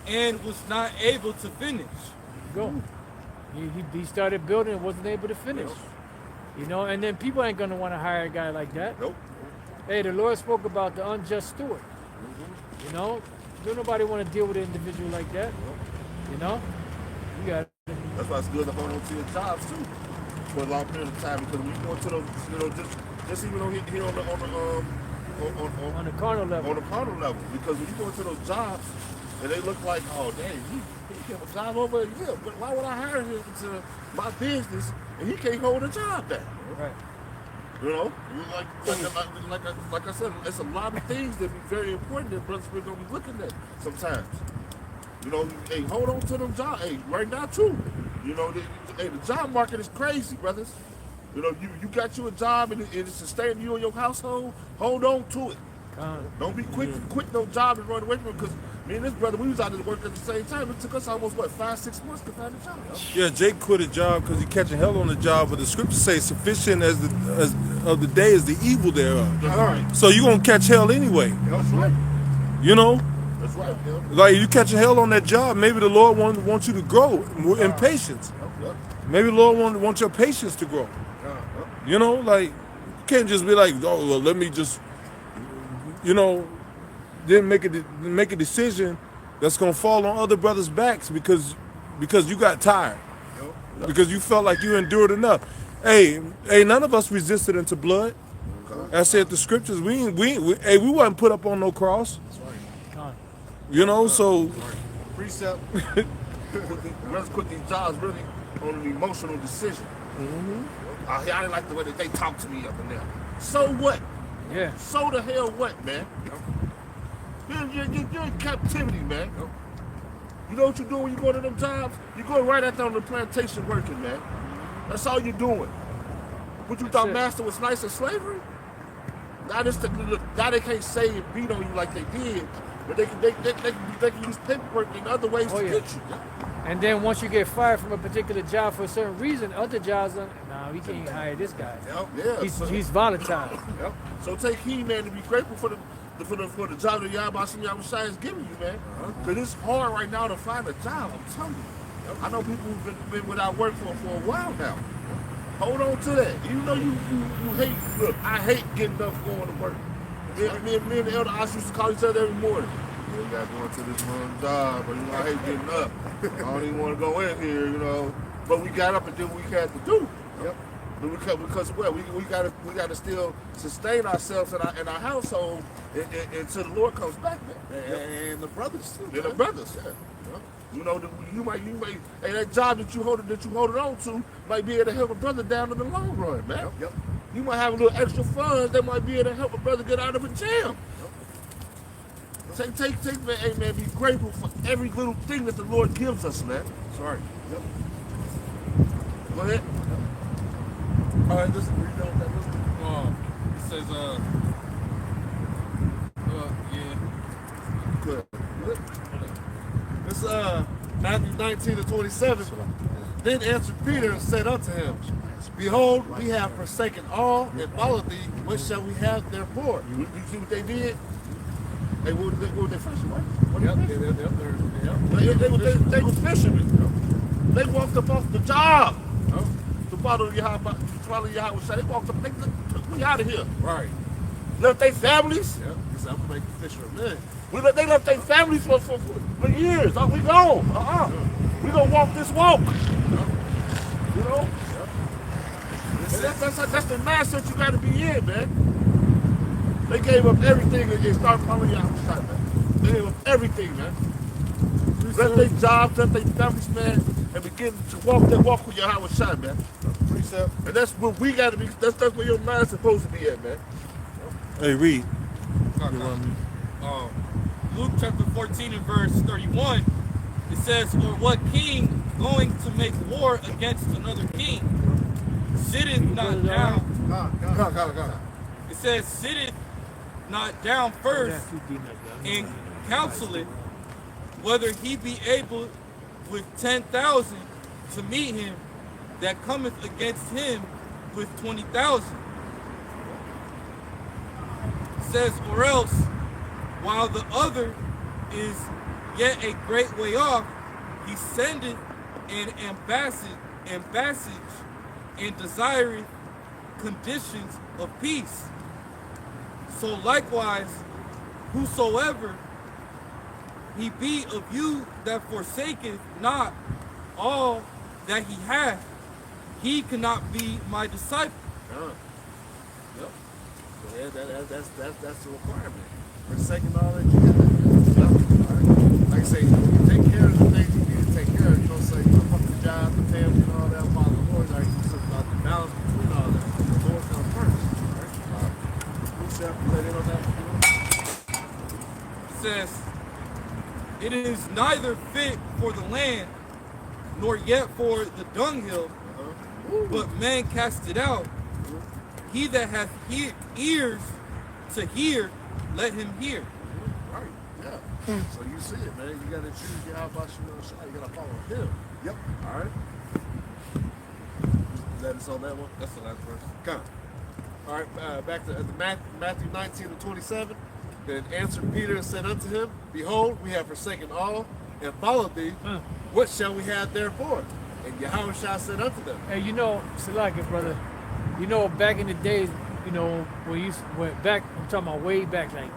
and was not able to finish. Go. He started building and wasn't able to finish. You know, and then people ain't gonna want to hire a guy like that. Nope. Hey, the Lord spoke about the unjust steward. You know, don't nobody want to deal with an individual like that. You know, you got. That's why it's good to hold on to your jobs too for a long period of time, because when you go into those, just even here on On the carnal level. On the carnal level, because when you go into those jobs and they look like, oh dang, he have a job over here, but why would I hire him into my business and he can't hold a job down? Right. You know, like I said, it's a lot of things that be very important that brothers we're gonna be looking at sometimes. You know, hey, hold on to them jobs. Hey, right now too. You know, the job market is crazy, brothers. You know, you got you a job and it's sustaining you and your household. Hold on to it. Don't be quick to quit no job and run away from it, because me and this brother, we was out there to work at the same time. It took us almost, 5-6 months to find a job. Yeah, Jake quit a job because he catching hell on the job, but the scriptures say sufficient as of the day is the evil thereof. That's right. So you're going to catch hell anyway. That's right. You know? That's right. Yeah. Like, you catching hell on that job, maybe the Lord wants you to grow in patience. Maybe the Lord wants your patience to grow. You know, like, you can't just be like, oh, well, let me just, you know, then make a decision that's gonna fall on other brothers' backs because you got tired, because you felt like you endured enough. Hey, none of us resisted unto blood. I said the scriptures. We wasn't put up on no cross. You know, so Precept. Brothers quit these jobs really on an emotional decision. I didn't like the way that they talk to me up in there. So what? Yeah. So the hell what, man? You're in captivity, man. You know what you're doing when you go to them jobs? You're going right out there on the plantation working, man. That's all you're doing. What you thought master was nice in slavery? Now they can't say and beat on you like they did, but they can use paperwork and other ways to get you. And then once you get fired from a particular job for a certain reason, other jobs are, nah, we can't hire this guy. Yeah. He's volatile. Yep. So take heed, man, to be grateful for the job that Yahweh is giving you, man. Because it's hard right now to find a job. I'm telling you. I know people who've been without work for a while now. Hold on to that. Even though you hate, look, I hate getting up going to work. Me and the elder Osh used to call each other every morning. Yeah, we got going to this one job, but I hate getting up. I don't even want to go in here, But we got up and did what we had to do. Yep. Because we got to still sustain ourselves in our household until the Lord comes back, man. And the brothers too. And the brothers, yeah. You might, hey, that job that you holding on to might be able to help a brother down in the long run, man. Yep. You might have a little extra funds that might be able to help a brother get out of a jam. Yep. Take, man, hey, man, be grateful for every little thing that the Lord gives us, man. Sorry. Yep. Go ahead. Yep. All right, listen, read down that list. It says, yeah. Good. It's Matthew 19-27. Then answered Peter and said unto him, Behold, we have forsaken all and followed thee. What shall we have therefore? You see what they did? They were fishing, right? They were fishermen. They walked up off the job to follow Yahweh. They walked up. They took me out of here. Right. Left their families. Yeah. He said, I'm gonna make you fishermen. They left their families for years. We gone. We gonna walk this walk. That's the mindset you gotta be in, man. They gave up everything and they started following Yahweh, man. They gave up everything, man. Left their jobs, left their families, man, and begin to walk that walk with Yahweh, man. Precept. And that's where we gotta be. That's where your mind's supposed to be at, man. Hey, read. Luke chapter 14 and verse 31, it says, or what king going to make war against another king sitteth not down. It says, sitteth not down first and counseleth whether he be able with 10,000 to meet him that cometh against him with 20,000. It says, or else, while the other is yet a great way off, he sendeth an ambassage and desireth conditions of peace. So likewise, whosoever he be of you that forsaketh not all that he hath, he cannot be my disciple. Yep. So that's the requirement. Forsaking all that you have. Like I say, take care of the things you need to take care of. You don't say, fuck the job, the family, and all that. Follow the Lord. Like, it's about the balance between all that. The Lord comes first. Right? Who's that? On that? It says, it is neither fit for the land, nor yet for the dunghill, but man cast it out. He that hath ears to hear, let him hear. Right, yeah. So you see it, man. You gotta choose Yahweh Shai. You gotta follow him. Yep. All right. Is that it's on that one? That's the last verse. Come. All right, back to Matthew 19-27. Then answered Peter and said unto him, Behold, we have forsaken all and followed thee. What shall we have therefore? And Yahweh said unto them. Hey, Salaka, brother, back in the days, when you went back, I'm talking about way back, like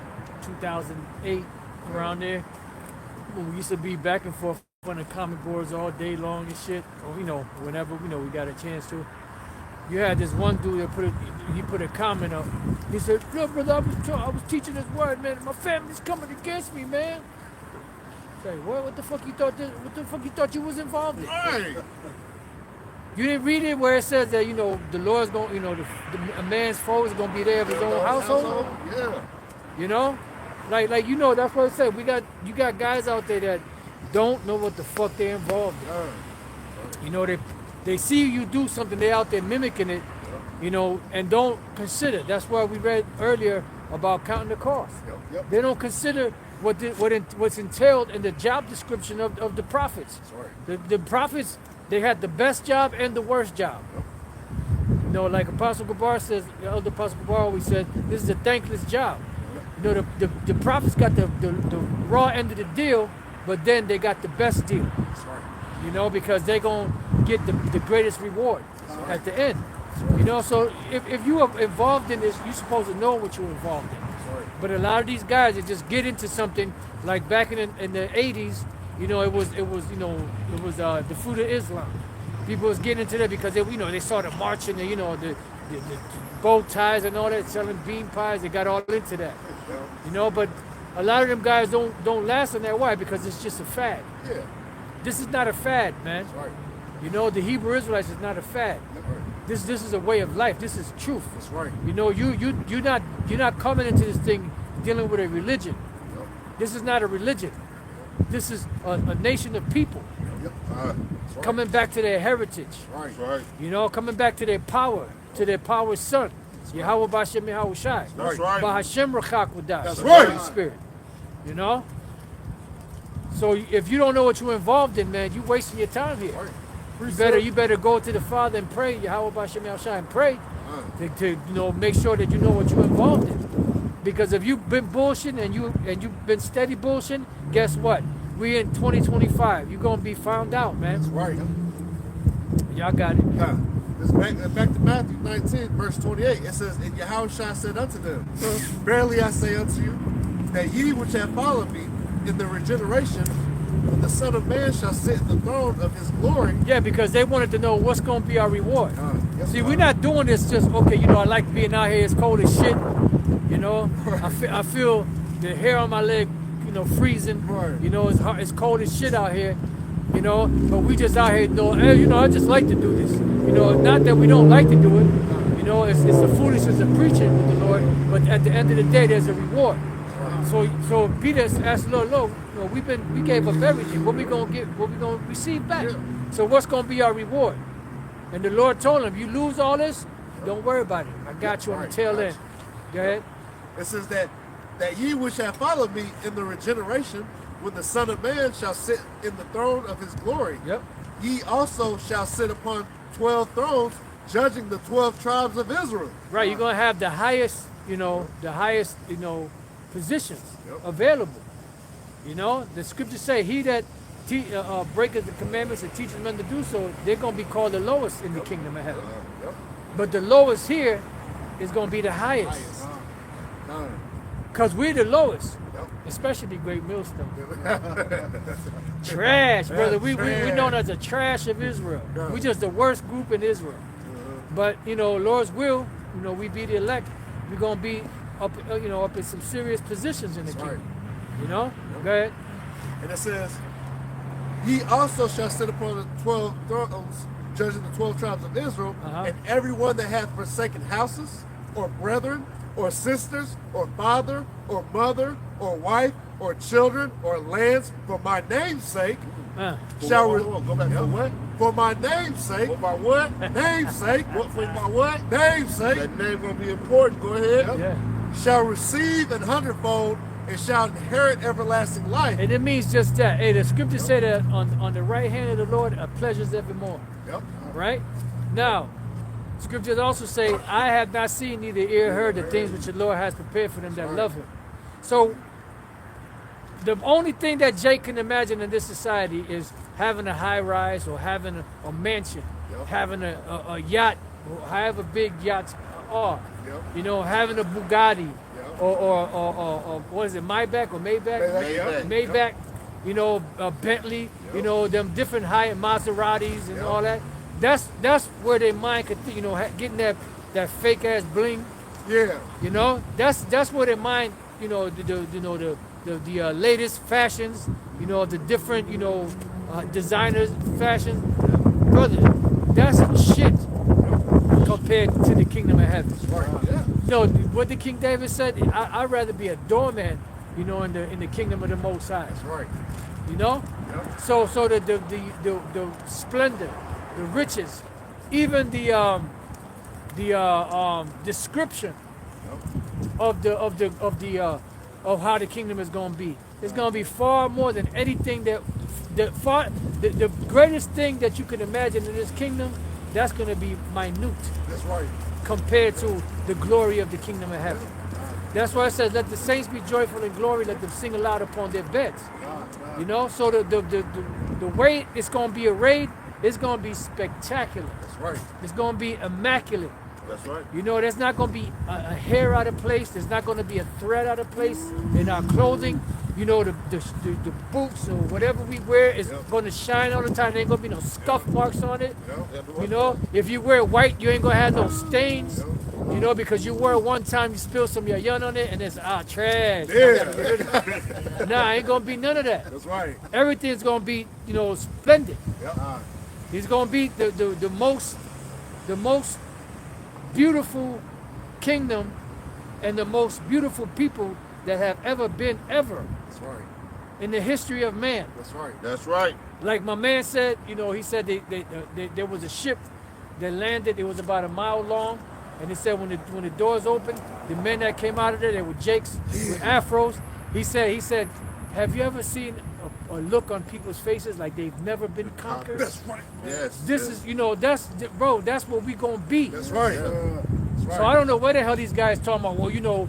2008, around there, when we used to be back and forth on the comic boards all day long and shit, or, whenever, we got a chance to. You had this one dude that put a comment up. He said, look, brother, I was teaching this word, man, and my family's coming against me, man. Say, what the fuck you thought you was involved in? Right. You didn't read it where it says that, the Lord's going, a man's foe is going to be there of his own household? Yeah. Like that's what I said. You got guys out there that don't know what the fuck they're involved in. They see you do something, they out there mimicking it, and don't consider. That's why we read earlier about counting the cost. Yep. They don't consider what's entailed in the job description of the prophets. The prophets, they had the best job and the worst job. You know, like Apostle Gabar says, the elder Apostle Gabar always said, this is a thankless job. You know, the prophets got the raw end of the deal, but then they got the best deal. You know, because they're going to get the greatest reward at the end. You know, so if you are involved in this, you're supposed to know what you're involved in. But a lot of these guys, they just get into something like back in the 80s. You know, it was the fruit of Islam. People was getting into that because they started marching, and the bow ties and all that, selling bean pies. They got all into that. You know, but a lot of them guys don't last in that way because it's just a fad. Yeah. This is not a fad, man. You know, the Hebrew Israelites is not a fad. This is a way of life. This is truth. That's right. You know, you're not coming into this thing dealing with a religion. This is not a religion. This is a nation of people coming back to their heritage. Right. You know, coming back to their power son. Yahweh Bashem Yahweh Shai. That's right. Bahashem Rachak Wadash. That's right. Holy Spirit. You know? So if you don't know what you're involved in, man, you're wasting your time here. You better go to the Father and pray, Yahweh Bashem Yahweh Shai, and pray to make sure that you know what you're involved in. Because if you've been bullshitting and you've been steady bullshitting, guess what? We in 2025. You're gonna be found out, man. That's right. Y'all got it. Yeah. It's back to Matthew 19, verse 28. It says, and Yahushua said unto them, verily I say unto you, that ye which have followed me in the regeneration, when the Son of Man shall sit in the throne of his glory. Yeah, because they wanted to know what's going to be our reward. Yes, See, we're not doing this just, okay, I like being out here, it's cold as shit, I feel the hair on my leg, freezing, it's cold as shit out here, but we just out here, I just like to do this. Not that we don't like to do it, it's the foolishness of preaching with the Lord, but at the end of the day, there's a reward. So Peter asked, Lord, we gave up everything. What we gonna get? What we gonna receive back? Yeah. So what's gonna be our reward? And the Lord told him, you lose all this, don't worry about it. I got you on the tail end. Go ahead. It says that ye which have followed me in the regeneration, when the Son of Man shall sit in the throne of his glory, ye also shall sit upon 12 thrones, judging the 12 tribes of Israel. Right, you're gonna have the highest, positions available. The scriptures say, he that breaketh the commandments and teaches men to do so, they're going to be called the lowest in the kingdom of heaven. But the lowest here is going to be the highest. Because we're the lowest, especially Great Millstone. Trash, brother. We're known as the trash of Israel. We're just the worst group in Israel. But, Lord's will, we be the elect. We're going to be up in some serious positions in the kingdom. Go ahead. And it says, ye also shall sit upon the 12 thrones, judging the 12 tribes of Israel, and everyone that hath forsaken houses, or brethren, or sisters, or father, or mother, or wife, or children, or lands, for my name's sake, shall go back to what? For my name's sake. For my what? Name's sake. What for my what? Name's sake. That name gonna be important. Go ahead. Yeah. Shall receive an hundredfold, and shall inherit everlasting life. And it means just that. Hey, the scripture say that on the right hand of the Lord are pleasures evermore. Right? Now, scriptures also say, I have not seen, neither ear heard the things which the Lord has prepared for them that love him. So, the only thing that Jake can imagine in this society is having a high rise, or having a mansion, having a yacht, or however big yachts are. Having a Bugatti, or what is it, Maybach or Maybach? Maybach, Bentley, them different high Maseratis and all that. That's where their mind could, getting that fake ass bling. That's where their mind, the latest fashions, the different, designers fashions. Brother, that's shit compared to the kingdom of heaven. What the King David said, I'd rather be a doorman, in the kingdom of the Most High. So the splendor, the riches, even the description of the of how the kingdom is going to be. It's going to be far more than anything the greatest thing that you can imagine in this kingdom, that's going to be minute. That's right. Compared to the glory of the kingdom of heaven. That's why it says, let the saints be joyful in glory, let them sing aloud upon their beds. You know, so the way it's going to be arrayed, it's going to be spectacular. That's right. It's going to be immaculate. That's right. You know, there's not going to be a hair out of place. There's not going to be a thread out of place in our clothing. You know, the boots or whatever we wear is going to shine all the time. There ain't going to be no scuff marks on it. You know, if you wear white, you ain't going to have no stains. You know, because you wore it one time, you spill some yayan on it, and it's trash. Yeah. Nah, ain't going to be none of that. That's right. Everything's going to be, you know, splendid. Yep. He's going to be the most beautiful kingdom and the most beautiful people that have ever been That's right. in the history of man. That's right. That's right. Like my man said, you know, he said there was a ship that landed. It was about a mile long, and he said when the doors opened, the men that came out of there, they were jakes with afros. He said, have you ever seen a look on people's faces like they've never been conquered? That's right. Yes. This is, you know, that's what we gonna be. That's right. That's right. So I don't know where the hell these guys talking about. Well, you know,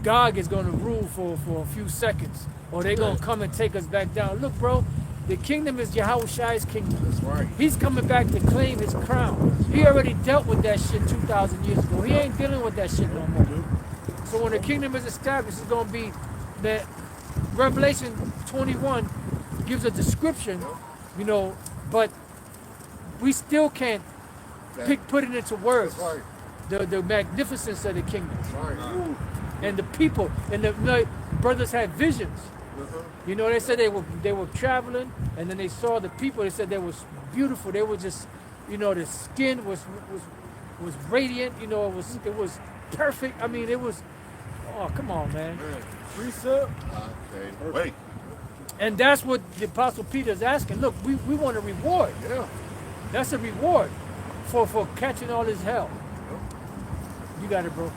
Gog is going to rule for a few seconds, or they're going to come and take us back down. Look, bro, the kingdom is Yahushua's kingdom. That's right. He's coming back to claim his crown. He already dealt with that shit 2,000 years ago. He ain't dealing with that shit no more. So when the kingdom is established, it's going to be that Revelation 21 gives a description, you know, but we still can't put it into words. That's right. The magnificence of the kingdom. That's right. And the people, and the brothers had visions. You know, they said they were traveling, and then they saw the people. They said they was beautiful. They were just, you know, the skin was radiant. You know, it was perfect. I mean, it was. Oh, come on, man. Precept. Okay. Wait. And that's what the Apostle Peter is asking. Look, we want a reward. Yeah. That's a reward for catching all this hell. You got it, bro.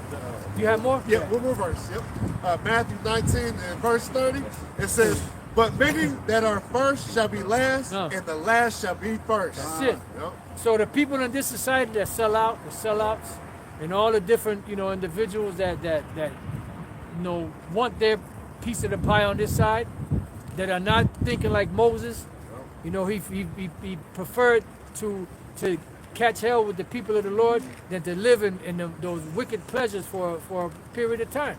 You have more? Yeah, one more verse. Yep. Matthew 19 and verse 30. It says, but many that are first shall be last, and the last shall be first. That's it. Yep. So the people in this society that sell out, the sellouts, and all the different, you know, individuals that you know want their piece of the pie on this side, that are not thinking like Moses. You know, he preferred to catch hell with the people of the Lord than to live in those wicked pleasures for a period of time.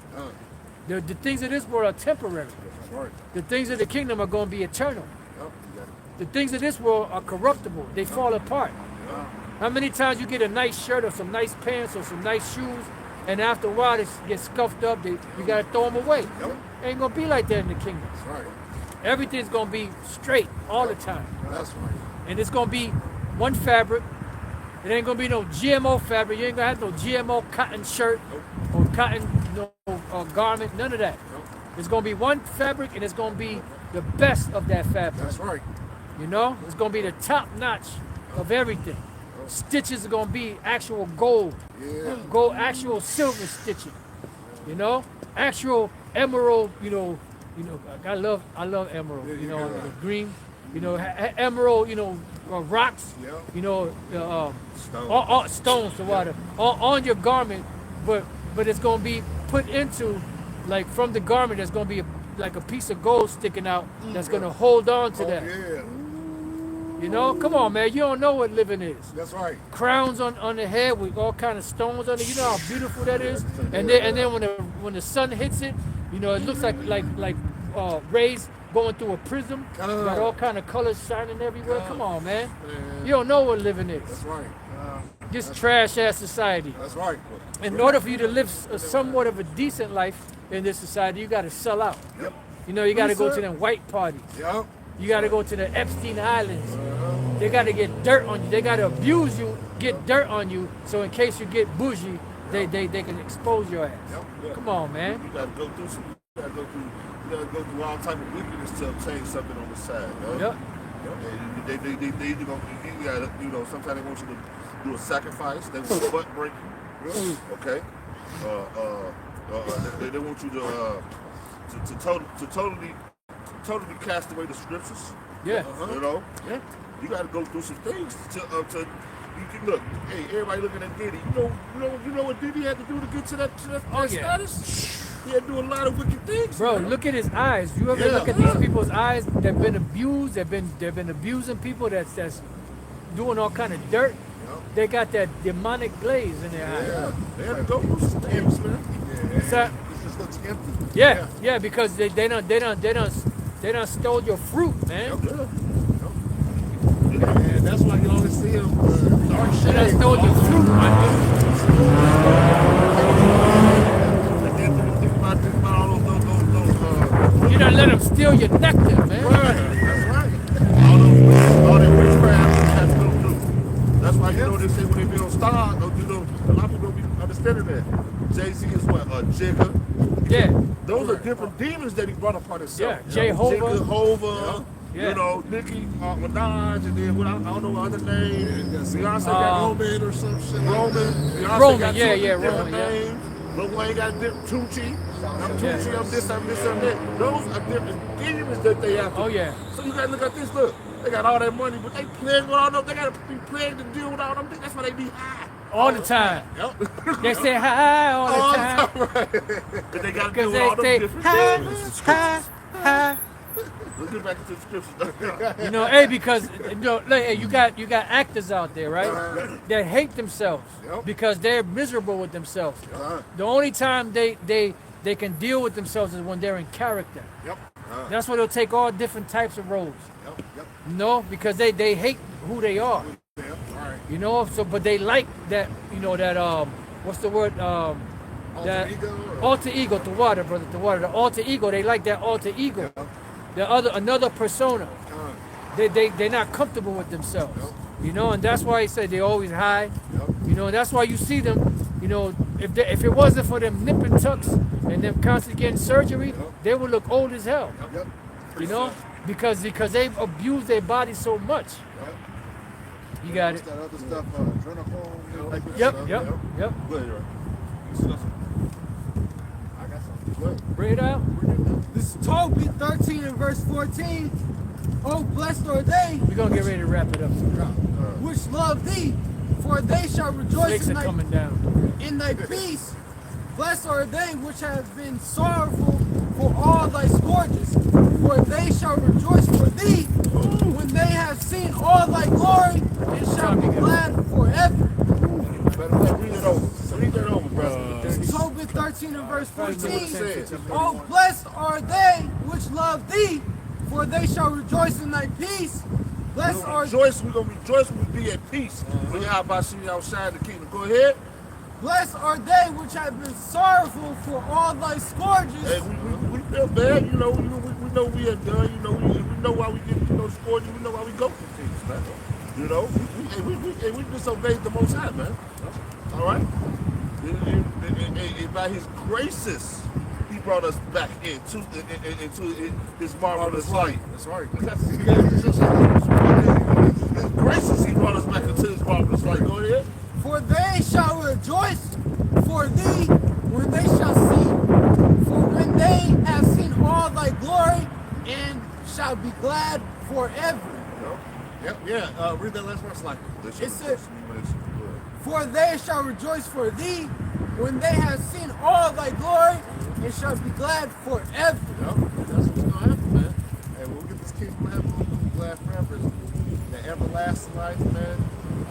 The things of this world are temporary. That's right. The things of the kingdom are going to be eternal. Yep. You got it. The things of this world are corruptible. They fall apart. How many times you get a nice shirt or some nice pants or some nice shoes, and after a while they get scuffed up, you got to throw them away. Yep. Ain't going to be like that in the kingdom. That's right. Everything's going to be straight all the time. That's right. And it's going to be one fabric. It ain't going to be no GMO fabric. You ain't going to have no GMO cotton shirt or cotton garment, none of that. It's going to be one fabric, and it's going to be the best of that fabric. That's right. You know, it's going to be the top notch of everything. Stitches are going to be actual gold, gold, actual silver stitching. You know, actual emerald. You know, I love emerald. You know, the green. You know, emerald. You know, rocks. You know, stones to water on your garment, but it's going to be put into, like, from the garment. There's going to be like a piece of gold sticking out that's going to hold on to that. Yeah. You know, come on, man. You don't know what living is. That's right. Crowns on the head with all kind of stones on it. You know how beautiful that is. And then when the sun hits it, you know, it looks like rays going through a prism. Got all kind of colors shining everywhere. Come on, man. You don't know what living is. That's right. This trash ass society. That's right. In order for you to live somewhat of a decent life in this society, you got to sell out. Yep. You know, you got to go to them white parties. Yep. You got to go to the Epstein Islands. They got to get dirt on you. They got to abuse you, get dirt on you, so in case you get bougie, they can expose your ass. Yep. Come on, man. You gotta go through you gotta go through all type of wickedness to obtain something on the side. You know? Yep. And they either gonna, you gotta, you know, sometimes they want you to do a sacrifice. They want butt breaking. Okay. They want you to totally cast away the scriptures. Yeah. You know, you got to go through some things to you can look. Hey, everybody looking at Diddy. You know what Diddy had to do to get to that status? He had to do a lot of wicked things. Bro, man. look at his eyes. You ever look at these people's eyes? They've been abused. They've been abusing people. That's doing all kind of dirt. They got that demonic glaze in their eyes. They had to go through some things, man. What's that? It just looks empty. Yeah, because they done stole your fruit, man. And that's why you always see him dark They done shades. stole your fruit, my And then think about all those dude. You done let them steal your nectar, man. That's right. all that witchcraft you have to go through. That's why they say when they build stars, a lot of people don't be understanding that. Jay-Z is what? A Jigga. Yeah. Those are different demons that he brought upon himself. Yeah, Jehovah. Jehovah. Yeah. You know, Nicki Minaj, and then what I don't know what other name. Beyonce got Roman or some shit. Roman. Beyonce Roman, got yeah, two yeah, different Roman, yeah. names. Lil Wayne got Tucci. I'm Tucci, I'm this, I'm that. Those are different demons that they have to. Oh, yeah. So you gotta look at this, look. They got all that money, but they plagued with all them. They gotta be plagued to deal with all them things. That's why they be high. All the time. Yep. They say hi all the time. But they gotta deal Because with all them they different hi, demons. hi. Let's get back into the scriptures. You know, hey, because hey, you got actors out there, right? That hate themselves because they're miserable with themselves. The only time they can deal with themselves is when they're in character. That's why they'll take all different types of roles. You know, because they hate who they are. You know, so but they like that. You know that what's the word? That alter ego. The water, brother. The water. The alter ego. They like that alter ego. Another persona. They're not comfortable with themselves. You know, and that's why he said they always high. You know, and that's why you see them. You know, if it wasn't for them nip and tucks and them constantly getting surgery, they would look old as hell. You know, because they abuse their body so much. You got it. That other stuff, adrenochrome. Yep. Go ahead, right. I got something. Bring it out. This is Tobit 13 and verse 14. Oh, blessed are they We're gonna get ready to wrap it up. which love thee, for they shall rejoice Snakes in are thy, coming down. in thy peace. Blessed are they which have been sorrowful for all thy scourges, for they shall rejoice for thee when they have seen all thy glory, and shall be glad forever. Read it over. Read that over, brother. Tobit 13 and verse 14. Oh, blessed are they which love thee, for they shall rejoice in thy peace. Blessed are We're gonna rejoice when we be at peace. When y'all about to see you outside the kingdom. Go ahead. blessed are they which have been sorrowful for all thy scourges. Hey, we feel bad, you know. We know we have done, you know. We know why we get, scourges. We know why we go through things, man. You know, we disobeyed the Most High, man. All right. And by His graces, He brought us back into His marvelous light. That's right. His graces, He brought us back into His marvelous light. Go ahead. For they shall rejoice for thee when they shall see, for when they have seen all thy glory, and shall be glad forever. Read that last verse like It says, for they shall rejoice for thee when they have seen all thy glory, and shall be glad forever. That's what's gonna happen, man. And we'll get this kingdom of heaven, we'll be glad forever. The everlasting life, man.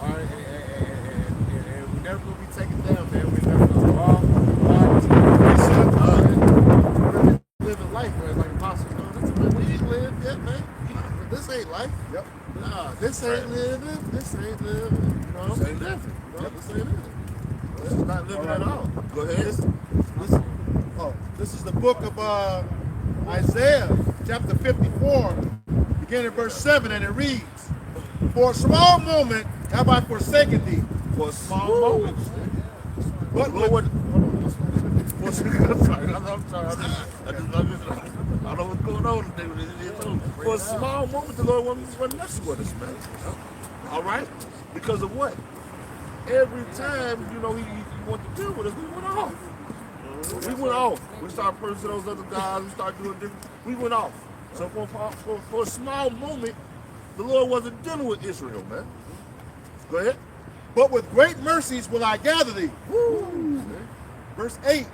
All right, and we're never gonna be taken down, man. We're never gonna fall. Really living life, man, like Apostle. We ain't live yet, man. This ain't life. Yep. Nah, this ain't living. This ain't living. You know, This ain't living. This ain't living. This is not living at all. Go ahead. This is the book of Isaiah, chapter 54, beginning in verse 7, and it reads, for a small moment have I forsaken thee. For a small moment. But Lord, I'm sorry. I don't know what's going on today. For a small moment, the Lord wasn't messing with us, man. All right? Because of what? Every time, He wanted to deal with us, we went off. We went off. We started pursuing those other guys. We started doing different. We went off. So for a small moment, the Lord wasn't dealing with Israel, man. Go ahead. But with great mercies will I gather thee. Woo. Verse 8.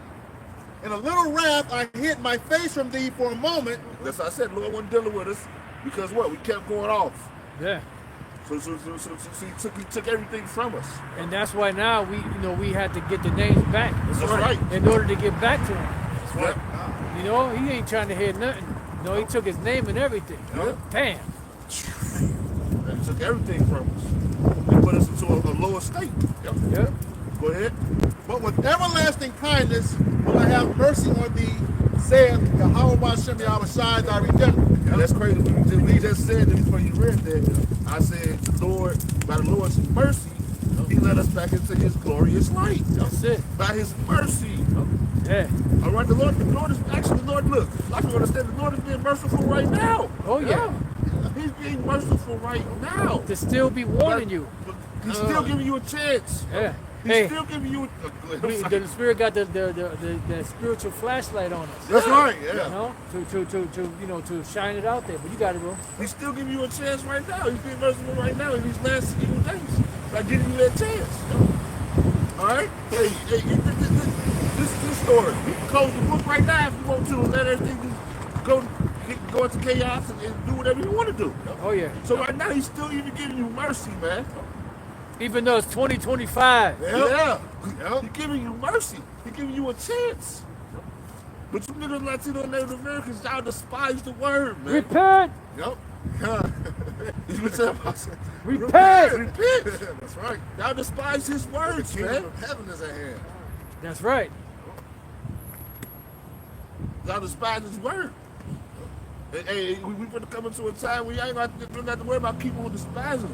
In a little wrath I hid my face from thee for a moment. That's what I said. The Lord wasn't dealing with us because what? We kept going off. Yeah. So he took everything from us. And that's why now we had to get the names back. That's right. In order to get back to him. That's right. You know, he ain't trying to hear nothing. No, he took his name and everything. Yeah. Damn. And he took everything from us. He put us into a lower state. Yep. Yeah. Go ahead. But with everlasting kindness will I have mercy on thee, saith Yahweh Bashem Yahweh Shai thy Redemptor. And that's crazy. We just said that before you read that. I said, the Lord, by the Lord's mercy, he led us back into his glorious light. That's it. By his mercy. Yeah. All right, the Lord is actually, the Lord, look, I can understand the Lord is being merciful right now. Oh, yeah. He's being merciful right now. To still be warning you. But he's still giving you a chance. Yeah. He's Hey, still giving you the Spirit got the spiritual flashlight on us. That's right, You yeah. know, to shine it out there. But you got it, bro. He's still giving you a chance right now. He's being merciful right now in these last evil days. By giving you that chance. All right? Hey, this story. You can close the book right now if you want to and let everything just go into chaos and do whatever you want to do. Oh, yeah. So right now, he's still even giving you mercy, man. Even though it's 2025. Yeah. He's giving you mercy. He's giving you a chance. But you niggas, Latino and Native Americans, y'all despise the word, man. Repent. Yep. You been telling us. Repent. Repent. That's right. Y'all despise his words, The kingdom man. of heaven is at hand. That's right. Y'all despise his word. Hey, we finna come into a time where you ain't got to worry about people who despise him.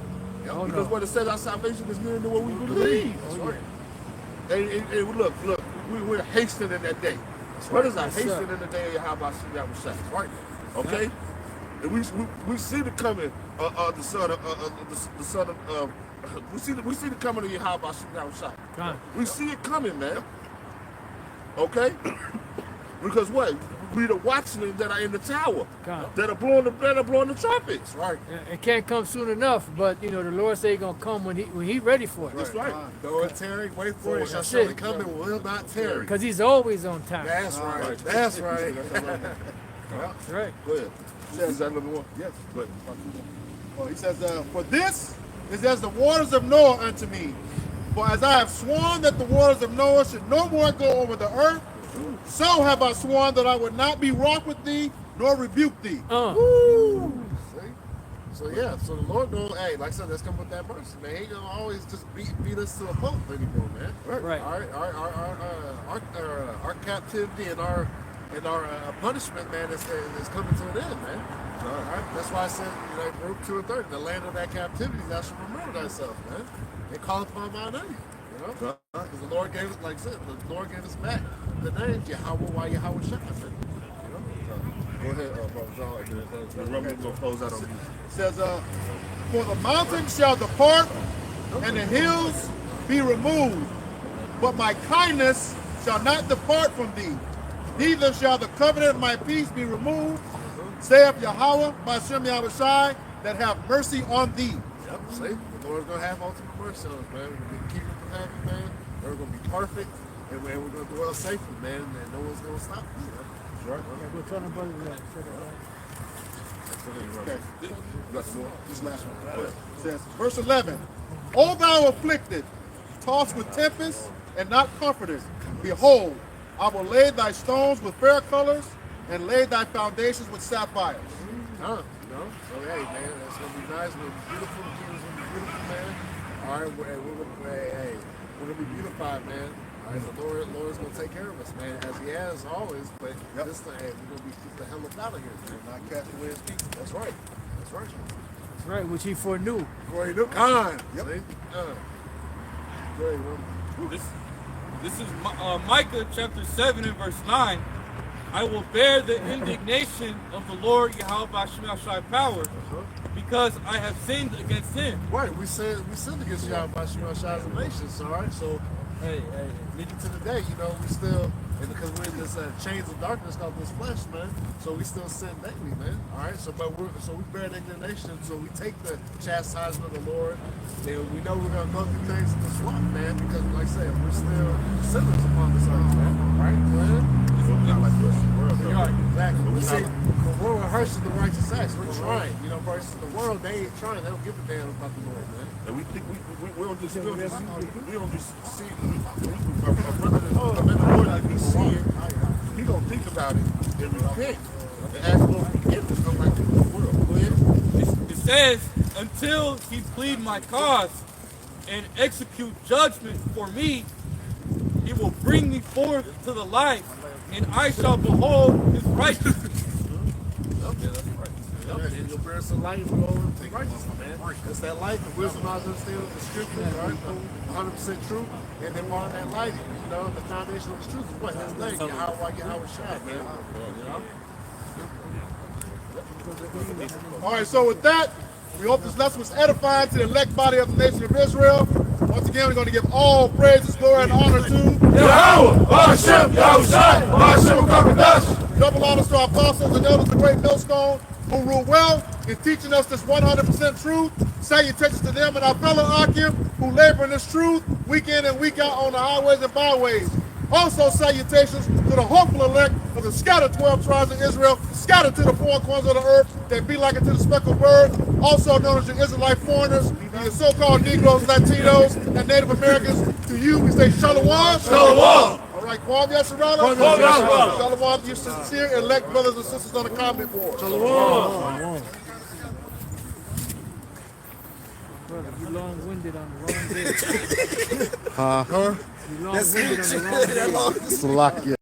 Oh, Because no. what it says, our salvation is nearer than what we believe. Oh, yeah. Hey, look, we're hastening in that day. What is that? Yes, sir. Hastening in the day of how about Yahweh. Right. Okay? And we see the coming of the son of we see the coming of Yahweh Yahweh. Come. We see it coming, man. Okay? Because what? We the watchmen that are in the tower. Come. That are blowing the trumpets. Right. It can't come soon enough, but the Lord say He's gonna come when He ready for it. That's right. Though it tarry, wait for it. It shall That's surely it. come and will not tarry. Because He's always on time. That's right. That's right. That's right. Go ahead. Is that number one? Yes. Go ahead. Well, he says, for this is as the waters of Noah unto me. For as I have sworn that the waters of Noah should no more go over the earth, so have I sworn that I would not be wroth with thee, nor rebuke thee. Woo! See? So yeah, so the Lord knows, hey, like I said, let's come with that mercy, man. He ain't gonna always just beat us to a pulp anymore, man. Right. Our captivity and our punishment, man, is coming to an end, man. All right. That's why I said, Luke 2 and 30, the land of that captivity, thou shalt remember thyself, man. And call upon my name. Because the Lord gave us, like I said, the Lord gave us back the name Yahweh, why Yahweh Shai. Go ahead, Brother John. The Roman gonna close out on you. It says, for the mountains shall depart, and the hills be removed, but my kindness shall not depart from thee, neither shall the covenant of my peace be removed, saith Yahweh, Bashem Yahweh Shai, that have mercy on thee. Yep, see? The Lord's going to have ultimate mercy on us, man. We're going to keep it from having, man. We're going to be perfect, and we're going to dwell safely, man, and no one's going to stop us. Right? Yeah, go tell them brother that. Say that right. Okay. That's more. This last one. It says, verse 11, O thou afflicted, tossed with tempest, and not comforted, behold, I will lay thy stones with fair colors, and lay thy foundations with sapphires. So hey, man, that's going to be nice. We're going to be beautiful. The kingdom's going to be beautiful, man. All right, we're going to be beautified, man. All right, the Lord's going to take care of us, man, as He has always. But this time, hey, we're going to be the hell up out of here, man. Not casting away His people. That's right. That's right. That's right, which He foreknew. Before He knew. Con. Yep. See? Go ahead, man. This is Micah chapter 7 and verse 9. I will bear the indignation of the Lord Yahweh Bashem Shai power, because I have sinned against Him. Right, we sinned against Yahweh by Shema Shai's nations, all right? So, hey, leading to the day, we still And because we're in this chains of darkness called this flesh, man. So we still sin daily, man. All right. So we bear the indignation. So we take the chastisement of the Lord. And we know we're gonna go through things in the swamp, man. Because like I said, we're still sinners upon this earth, man. All right. We're not like the rest of the world. We are, exactly. We see the world rehearses the righteous acts. We're trying, you know, versus the world, they ain't trying. They don't give a damn about the Lord, man. And we think we don't just see our brother in the Lord, like we see it, he don't think about it and repent and ask Lord forgiveness, come like the world. Go ahead. It says, until he plead my cause and execute judgment for me, he will bring me forth to the light, and I shall behold his righteousness. And you'll bear some light and go into righteousness, man. It's that light, the wisdom I understand of the scriptures, right? 100% true. And then on that light, you know, the foundation of the truth is what? His name, Yahweh Shai, man. You know? All right, so with that, we hope this lesson was edifying to the elect body of the nation of Israel. Once again, we're going to give all praises, glory, and honor to Yahweh, Hashem, Yahushai, Hashem, Kakadash. double honors to our apostles and elders of the great millstone who rule well in teaching us this 100% truth. Salutations to them and our fellow Akim who labor in this truth week in and week out on the highways and byways. Also salutations to the hopeful elect of the scattered 12 tribes of Israel, scattered to the four corners of the earth, that be like it to the speckled bird, also known as the Israelite foreigners, the so-called Negroes, Latinos, and Native Americans. To you, we say Shalom. Shalom. All right, Kwam Yasharala. Yasharala. Shalom to your sincere elect brothers and sisters on the comment board. Brother, you long-winded on the wrong day. You long-winded on the wrong day. Salakia.